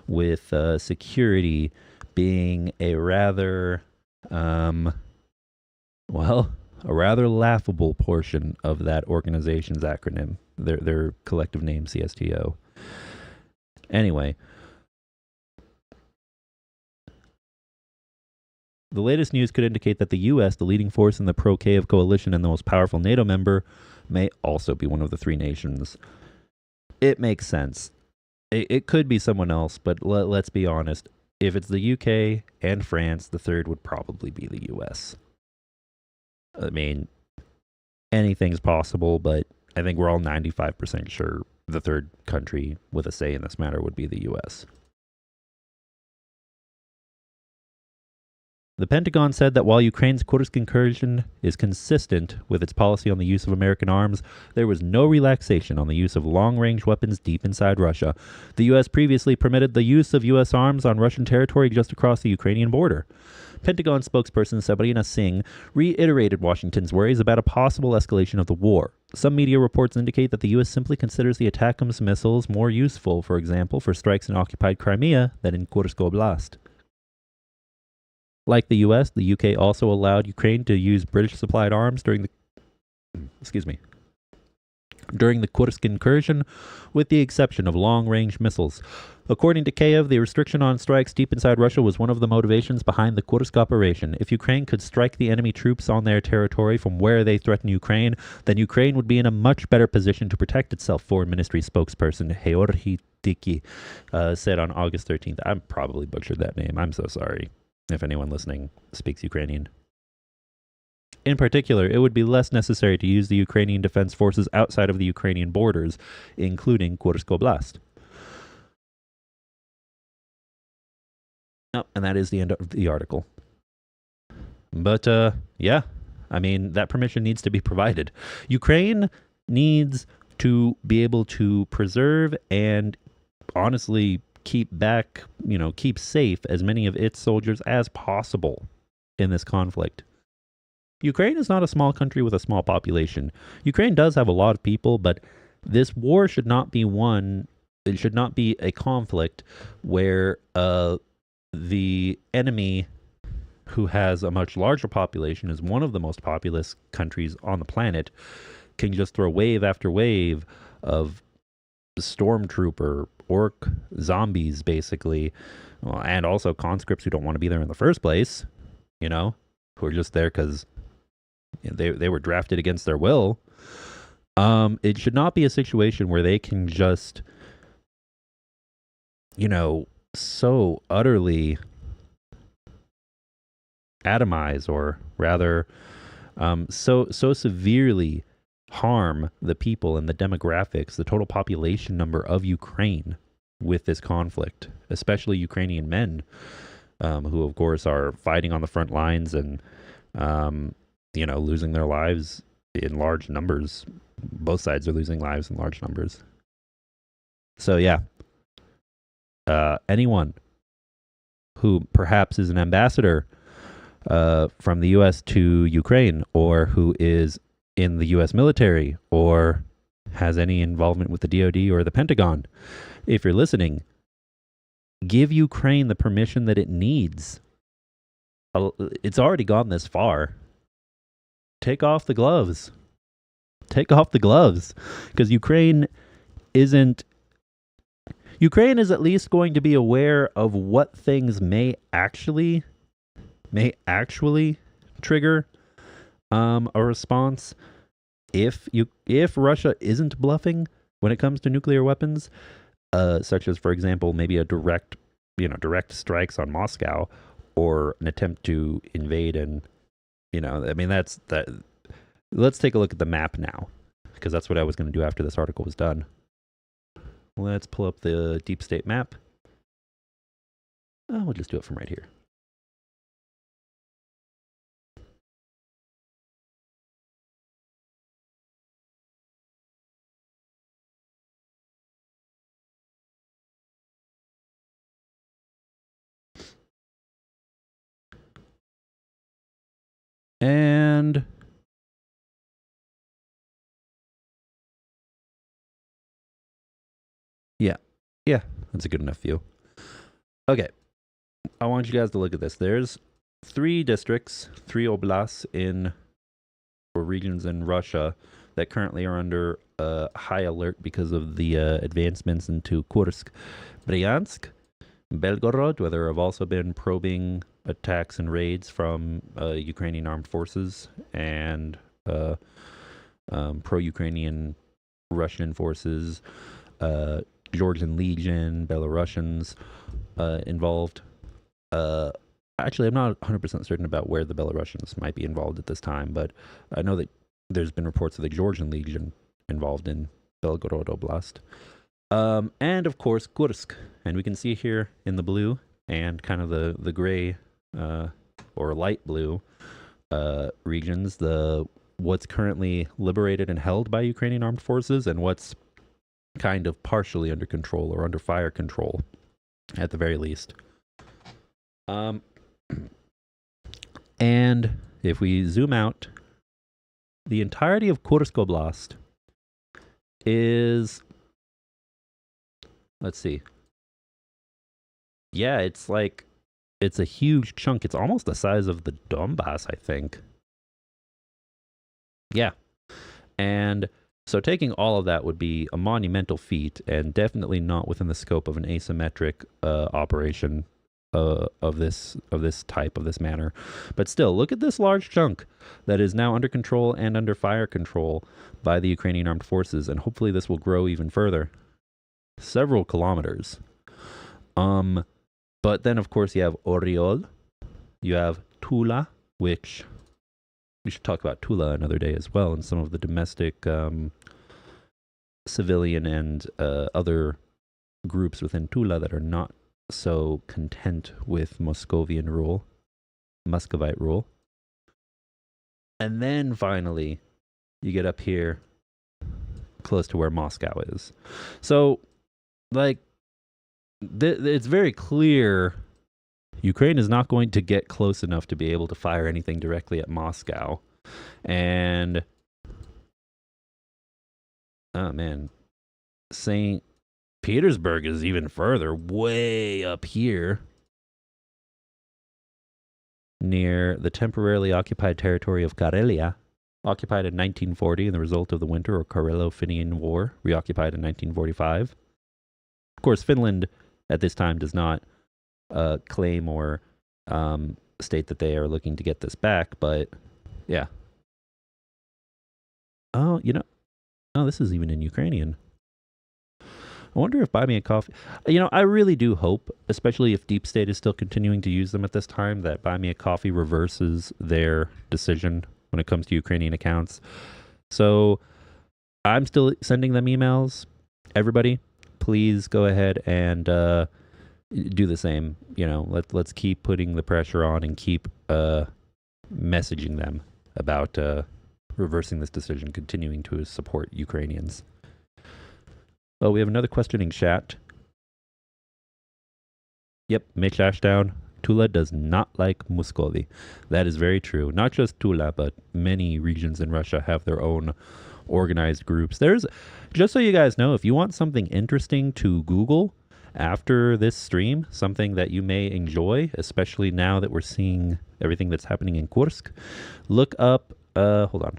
with security being a rather, a rather laughable portion of that organization's acronym, their collective name, CSTO. Anyway, the latest news could indicate that the U.S., the leading force in the pro-Kiev coalition and the most powerful NATO member, may also be one of the 3 nations. It makes sense. It could be someone else, but let's be honest. If it's the UK and France, the third would probably be the U.S. I mean, anything's possible, but I think we're all 95% sure the third country with a say in this matter would be the U.S. The Pentagon said that while Ukraine's Kursk incursion is consistent with its policy on the use of American arms, there was no relaxation on the use of long-range weapons deep inside Russia. The U.S. previously permitted the use of U.S. arms on Russian territory just across the Ukrainian border. Pentagon spokesperson Sabrina Singh reiterated Washington's worries about a possible escalation of the war. Some media reports indicate that the U.S. simply considers the ATACMS missiles more useful, for example, for strikes in occupied Crimea than in Kursk Oblast. Like the U.S., the U.K. also allowed Ukraine to use British-supplied arms during the Kursk incursion, with the exception of long-range missiles. According to Kiev, the restriction on strikes deep inside Russia was one of the motivations behind the Kursk operation. If Ukraine could strike the enemy troops on their territory from where they threaten Ukraine, then Ukraine would be in a much better position to protect itself, Foreign Ministry spokesperson Georgy Tiki said on August 13th. I probably butchered that name. I'm so sorry if anyone listening speaks Ukrainian. In particular, it would be less necessary to use the Ukrainian defense forces outside of the Ukrainian borders, including Kursk Oblast. Oh, and that is the end of the article. But, yeah, I mean, that permission needs to be provided. Ukraine needs to be able to preserve and honestly keep safe as many of its soldiers as possible in this conflict. Ukraine is not a small country with a small population. Ukraine does have a lot of people, but this war should not be it should not be a conflict where the enemy, who has a much larger population, is one of the most populous countries on the planet, can just throw wave after wave of stormtrooper, orc zombies, basically, and also conscripts who don't want to be there in the first place, who are just there because they were drafted against their will. It should not be a situation where they can just, so utterly atomize, or rather, so severely harm the people and the demographics, the total population number of Ukraine with this conflict, especially Ukrainian men, who of course are fighting on the front lines and, losing their lives in large numbers. Both sides are losing lives in large numbers. So yeah, anyone who perhaps is an ambassador from the U.S. to Ukraine, or who is in the U.S. military, or has any involvement with the DoD or the Pentagon, if you're listening, give Ukraine the permission that it needs. It's already gone this far. Take off the gloves. Take off the gloves, because Ukraine is at least going to be aware of what things may actually trigger a response if Russia isn't bluffing when it comes to nuclear weapons, such as, for example, maybe a direct strikes on Moscow, or an attempt to invade. And that's that. Let's take a look at the map now, because that's what I was going to do after this article was done. Let's pull up the deep state map. We'll just do it from right here. And yeah, that's a good enough view. Okay, I want you guys to look at this. There's 3 districts, 3 oblasts or regions in Russia that currently are under high alert because of the advancements into Kursk, Bryansk, Belgorod, where there have also been probing attacks and raids from Ukrainian armed forces and pro-Ukrainian Russian forces, Georgian Legion, Belarusians involved. Actually, I'm not 100% certain about where the Belarusians might be involved at this time, but I know that there's been reports of the Georgian Legion involved in Belgorod Oblast. And of course, Kursk. And we can see here in the blue and kind of the gray or light blue regions, what's currently liberated and held by Ukrainian armed forces, and what's kind of partially under control or under fire control, at the very least. And if we zoom out, the entirety of Kursk Oblast is, let's see. Yeah, it's like, it's a huge chunk. It's almost the size of the Donbass, I think. Yeah. And so taking all of that would be a monumental feat and definitely not within the scope of an asymmetric operation of this type, of this manner. But still, look at this large chunk that is now under control and under fire control by the Ukrainian armed forces, and hopefully this will grow even further. Several kilometers. But then, of course, you have Oriol, you have Tula, which we should talk about Tula another day as well, and some of the domestic civilian and other groups within Tula that are not so content with Moscovian rule, Muscovite rule. And then finally, you get up here close to where Moscow is. So, like, it's very clear Ukraine is not going to get close enough to be able to fire anything directly at Moscow. And, oh man, St. Petersburg is even further, way up here, near the temporarily occupied territory of Karelia, occupied in 1940 in the result of the Winter or Karelo-Finnian War, reoccupied in 1945. Of course, Finland at this time does not claim or state that they are looking to get this back, but yeah. Oh, this is even in Ukrainian. I wonder if Buy Me a Coffee... I really do hope, especially if Deep State is still continuing to use them at this time, that Buy Me a Coffee reverses their decision when it comes to Ukrainian accounts. So I'm still sending them emails. Everybody, please go ahead and do the same. Let's keep putting the pressure on and keep messaging them about reversing this decision, continuing to support Ukrainians. Oh, we have another question in chat. Yep, Mitch Ashdown. Tula does not like Moscovia. That is very true. Not just Tula, but many regions in Russia have their own organized groups. Just so you guys know, if you want something interesting to Google after this stream, something that you may enjoy, especially now that we're seeing everything that's happening in Kursk, look up, hold on.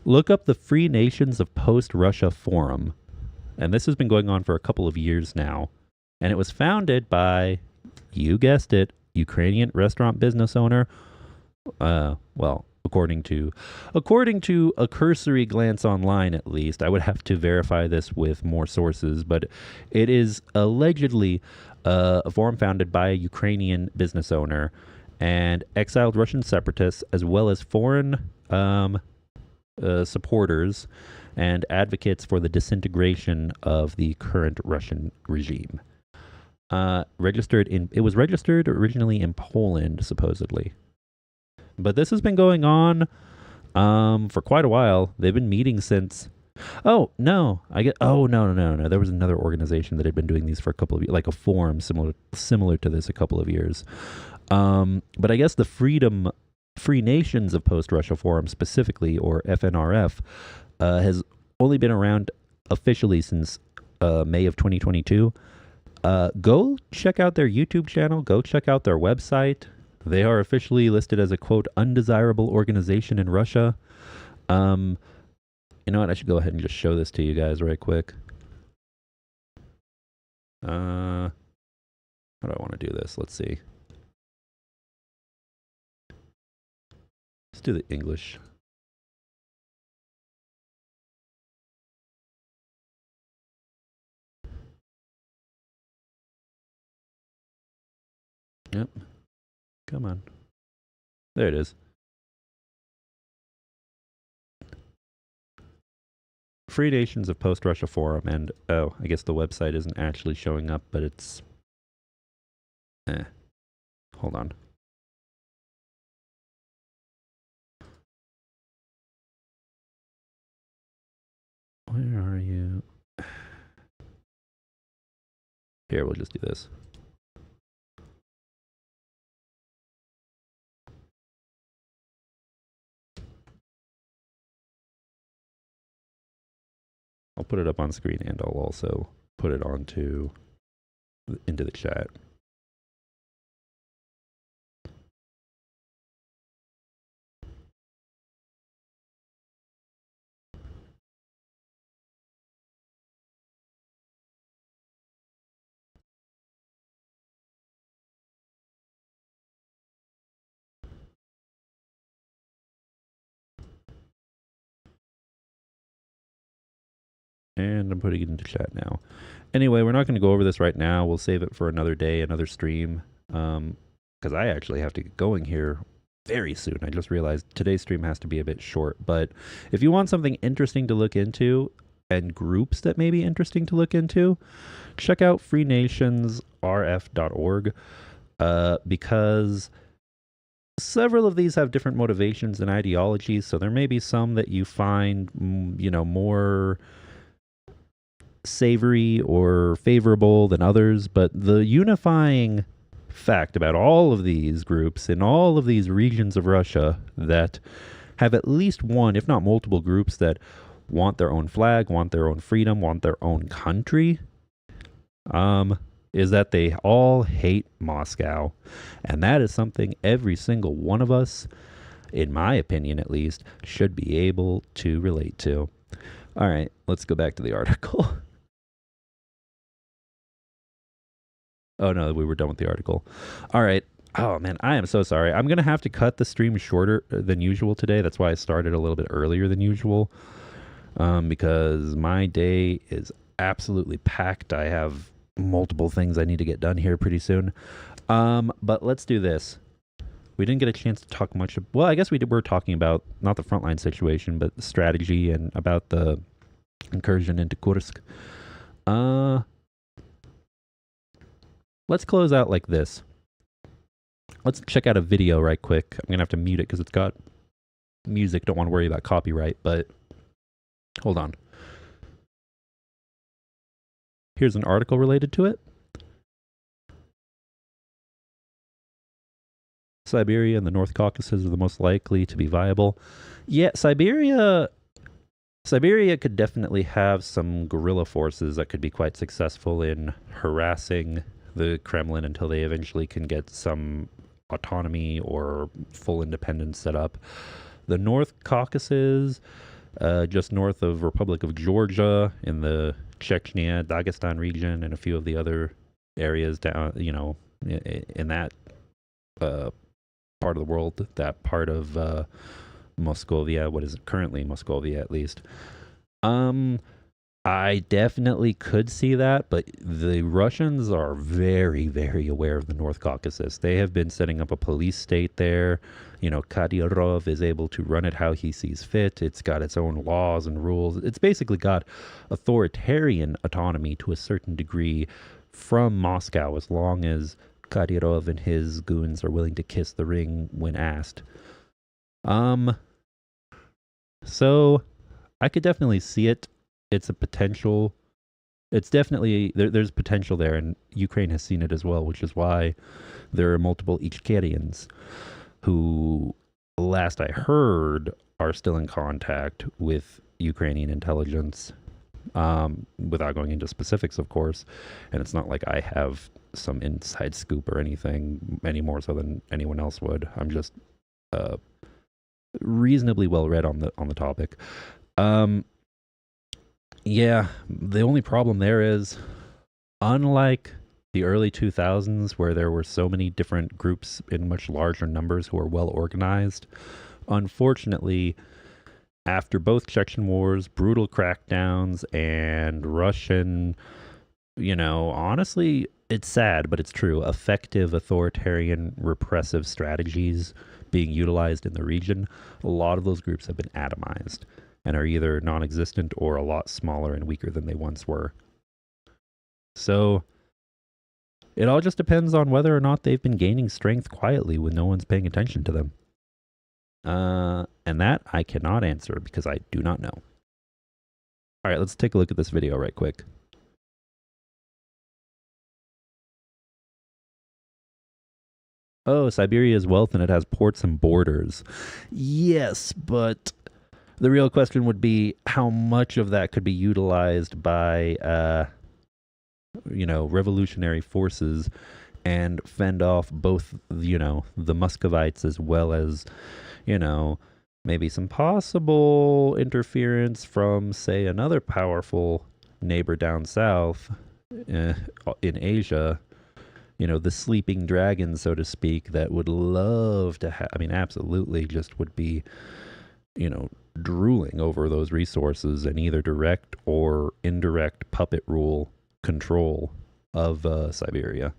Look up the Free Nations of Post-Russia Forum. And this has been going on for a couple of years now. And it was founded by, you guessed it, Ukrainian restaurant business owner. According to a cursory glance online, at least. I would have to verify this with more sources, but it is allegedly a forum founded by a Ukrainian business owner and exiled Russian separatists, as well as foreign supporters and advocates for the disintegration of the current Russian regime. It was registered originally in Poland, supposedly. But this has been going on for quite a while. They've been meeting since... Oh, no. No. There was another organization that had been doing these for a couple of years, like a forum similar to this a couple of years. But I guess the Free Nations of Post-Russia Forum specifically, or FNRF, has only been around officially since May of 2022. Go check out their YouTube channel. Go check out their website. They are officially listed as a, quote, undesirable organization in Russia. You know what? I should go ahead and just show this to you guys right quick. How do I want to do this? Let's see. Let's do the English. Yep. Come on. There it is. Free Nations of Post-Russia Forum, and I guess the website isn't actually showing up, but it's... Hold on. Where are you? Here, we'll just do this. I'll put it up on screen, and I'll also put it into the chat. And I'm putting it into chat now. Anyway, we're not going to go over this right now. We'll save it for another day, another stream. Because I actually have to get going here very soon. I just realized today's stream has to be a bit short. But if you want something interesting to look into and groups that may be interesting to look into, check out freenationsrf.org because several of these have different motivations and ideologies. So there may be some that you find, more savory or favorable than others, but the unifying fact about all of these groups in all of these regions of Russia that have at least one, if not multiple groups that want their own flag, want their own freedom, want their own country, is that they all hate Moscow. And that is something every single one of us, in my opinion at least, should be able to relate to. All right, let's go back to the article. Oh, no, we were done with the article. All right. Oh, man, I am so sorry. I'm going to have to cut the stream shorter than usual today. That's why I started a little bit earlier than usual, because my day is absolutely packed. I have multiple things I need to get done here pretty soon. But let's do this. We didn't get a chance to talk much. Well, I guess we were talking about not the frontline situation, but the strategy and about the incursion into Kursk. Let's close out like this. Let's check out a video right quick. I'm going to have to mute it because it's got music. Don't want to worry about copyright, but hold on. Here's an article related to it. Siberia and the North Caucasus are the most likely to be viable. Yeah, Siberia could definitely have some guerrilla forces that could be quite successful in harassing the Kremlin until they eventually can get some autonomy or full independence set up. The North Caucasus, just north of Republic of Georgia, in the Chechnya, Dagestan region, and a few of the other areas down, in that part of the world, that part of Moscovia, what is currently Moscovia at least. I definitely could see that, but the Russians are very, very aware of the North Caucasus. They have been setting up a police state there. Kadyrov is able to run it how he sees fit. It's got its own laws and rules. It's basically got authoritarian autonomy to a certain degree from Moscow, as long as Kadyrov and his goons are willing to kiss the ring when asked. So I could definitely see it. It's a potential. It's definitely, there's potential there, and Ukraine has seen it as well, which is why there are multiple Ichkerians who, last I heard, are still in contact with Ukrainian intelligence, without going into specifics, of course. And it's not like I have some inside scoop or anything, any more so than anyone else would. I'm just reasonably well read on the topic. Yeah, the only problem there is, unlike the early 2000s, where there were so many different groups in much larger numbers who are well organized, unfortunately, after both Chechen wars, brutal crackdowns, and Russian, honestly, it's sad, but it's true, effective authoritarian repressive strategies being utilized in the region, a lot of those groups have been atomized and are either non-existent or a lot smaller and weaker than they once were. So it all just depends on whether or not they've been gaining strength quietly when no one's paying attention to them. And that I cannot answer because I do not know. All right, let's take a look at this video right quick. Oh, Siberia is wealth and it has ports and borders. Yes, but The real question would be how much of that could be utilized by, revolutionary forces and fend off both, the Muscovites as well as, you know, maybe some possible interference from, say, another powerful neighbor down south in Asia, the sleeping dragon, so to speak, that would love to have, absolutely just would be, drooling over those resources and either direct or indirect puppet rule control of Siberia.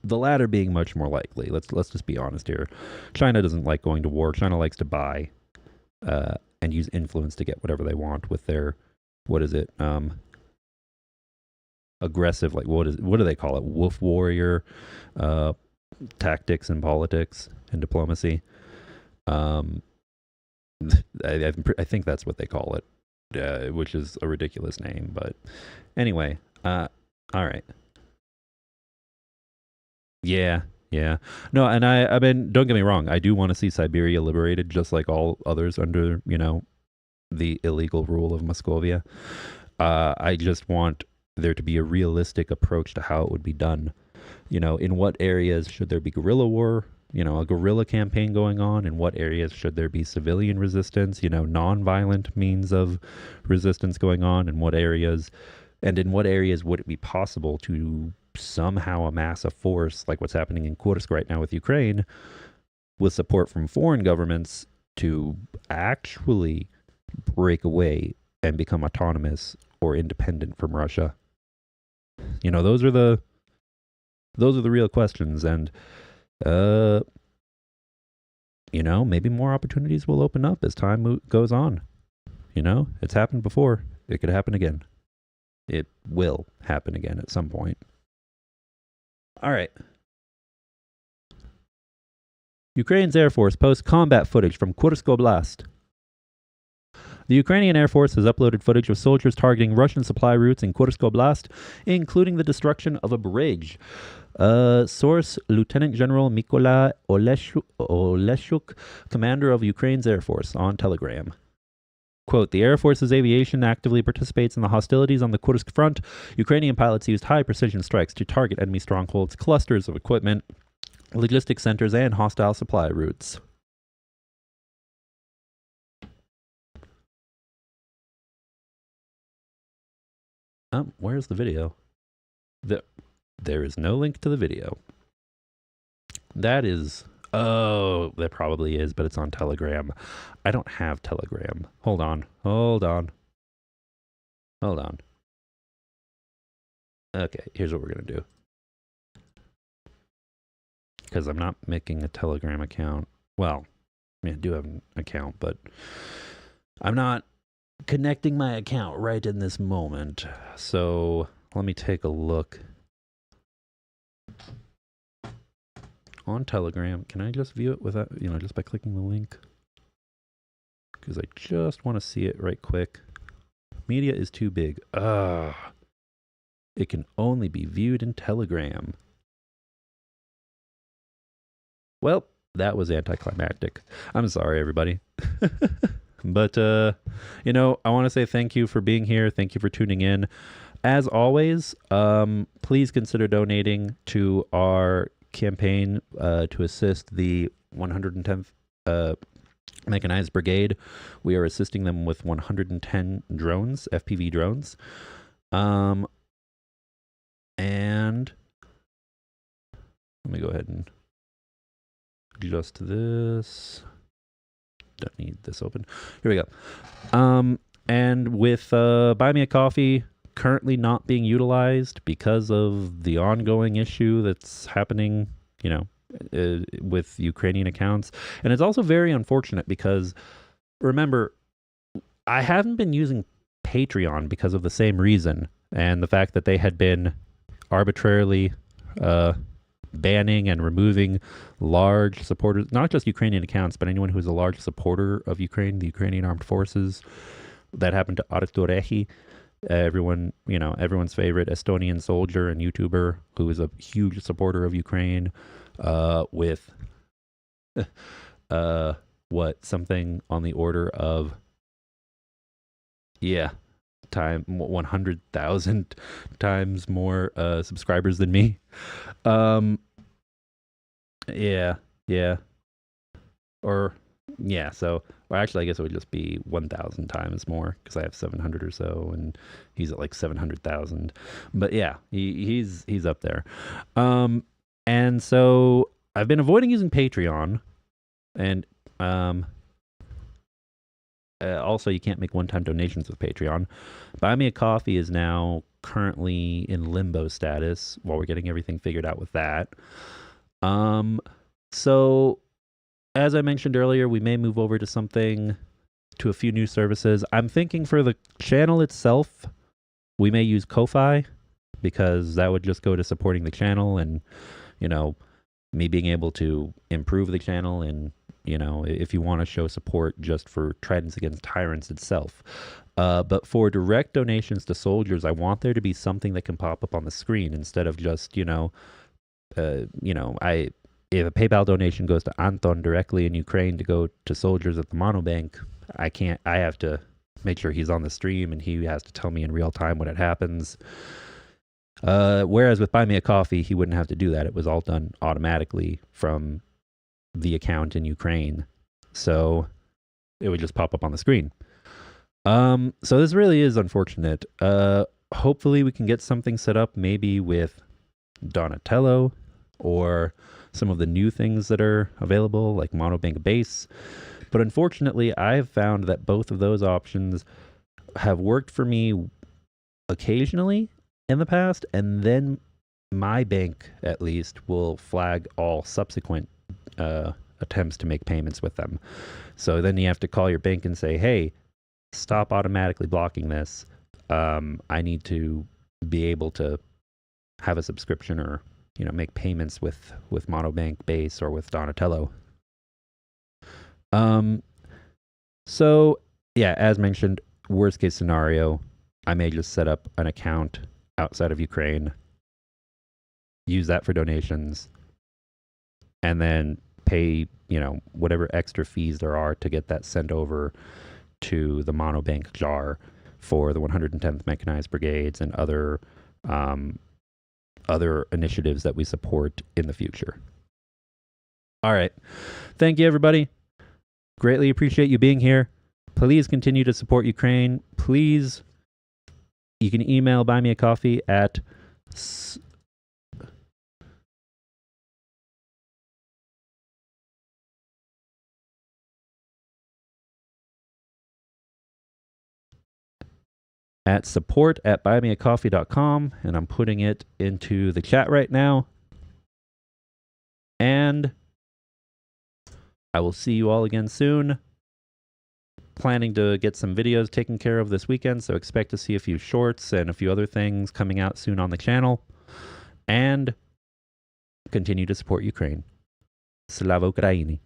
The latter being much more likely. Let's just be honest here. China doesn't like going to war. China likes to buy and use influence to get whatever they want with their, what is it? Aggressive, like what do they call it? Wolf warrior tactics and politics and diplomacy. I think that's what they call it, which is a ridiculous name. But anyway, all right. Yeah. No, and I mean, don't get me wrong. I do want to see Siberia liberated, just like all others under, the illegal rule of Moscovia. I just want there to be a realistic approach to how it would be done. In what areas should there be guerrilla war? A guerrilla campaign going on? In what areas should there be civilian resistance? Non-violent means of resistance going on? In what areas would it be possible to somehow amass a force like what's happening in Kursk right now with Ukraine, with support from foreign governments to actually break away and become autonomous or independent from Russia? Those are the real questions, and maybe more opportunities will open up as time goes on. It's happened before. It could happen again. It will happen again at some point. All right. Ukraine's Air Force posts combat footage from Kursk Oblast. The Ukrainian Air Force has uploaded footage of soldiers targeting Russian supply routes in Kursk Oblast, including the destruction of a bridge. Source, Lieutenant General Mykola Oleshuk, commander of Ukraine's Air Force, on Telegram. Quote, the Air Force's aviation actively participates in the hostilities on the Kursk front. Ukrainian pilots used high-precision strikes to target enemy strongholds, clusters of equipment, logistics centers, and hostile supply routes. Where's the video? There is no link to the video. That is... Oh, there probably is, but it's on Telegram. I don't have Telegram. Hold on. Okay, here's what we're going to do. Because I'm not making a Telegram account. Well, I do have an account, but I'm not connecting my account right in this moment. So let me take a look. On Telegram, can I just view it without, just by clicking the link? Because I just want to see it right quick. Media is too big. It can only be viewed in Telegram. Well, that was anticlimactic. I'm sorry, everybody. But, I want to say thank you for being here. Thank you for tuning in. As always, please consider donating to our campaign to assist the 110th Mechanized Brigade. We are assisting them with 110 drones, FPV drones. And let me go ahead and adjust this. Don't need this open. Here we go. And with Buy Me a Coffee currently not being utilized because of the ongoing issue that's happening, with Ukrainian accounts. And it's also very unfortunate because, remember, I haven't been using Patreon because of the same reason, and the fact that they had been arbitrarily banning and removing large supporters, not just Ukrainian accounts, but anyone who's a large supporter of Ukraine, the Ukrainian armed forces. That happened to Artur Rehi, everyone's favorite Estonian soldier and YouTuber who is a huge supporter of Ukraine, with something on the order of 100,000 times more subscribers than me. Yeah. So actually I guess it would just be 1,000 times more because I have 700 or so and he's at like 700,000. But yeah, he's up there. And so I've been avoiding using Patreon, and also you can't make one-time donations with Patreon. Buy Me a Coffee is now currently in limbo status while we're getting everything figured out with that. So as I mentioned earlier, we may move over to a few new services. I'm thinking for the channel itself, we may use Ko-Fi, because that would just go to supporting the channel and, me being able to improve the channel, and, if you want to show support just for Tridents Against Tyrants itself. But for direct donations to soldiers, I want there to be something that can pop up on the screen instead of just, if a PayPal donation goes to Anton directly in Ukraine to go to soldiers at the monobank, I have to make sure he's on the stream and he has to tell me in real time when it happens. Whereas with Buy Me a Coffee, he wouldn't have to do that. It was all done automatically from the account in Ukraine. So it would just pop up on the screen. So this really is unfortunate. Hopefully we can get something set up maybe with Donatello or some of the new things that are available, like monobank base. But unfortunately, I've found that both of those options have worked for me occasionally in the past, and then my bank, at least, will flag all subsequent attempts to make payments with them. So then you have to call your bank and say, hey, stop automatically blocking this. I need to be able to have a subscription or make payments with monobank base or with Donatello. So yeah, as mentioned, worst case scenario, I may just set up an account outside of Ukraine, use that for donations, and then pay, whatever extra fees there are to get that sent over to the monobank jar for the 110th Mechanized Brigades and other initiatives that we support in the future. All right. Thank you, everybody. Greatly appreciate you being here. Please continue to support Ukraine. Please, you can email Buy Me a Coffee at support@buymeacoffee.com, and I'm putting it into the chat right now. And I will see you all again soon. Planning to get some videos taken care of this weekend, so expect to see a few shorts and a few other things coming out soon on the channel. And continue to support Ukraine. Slava Ukraini.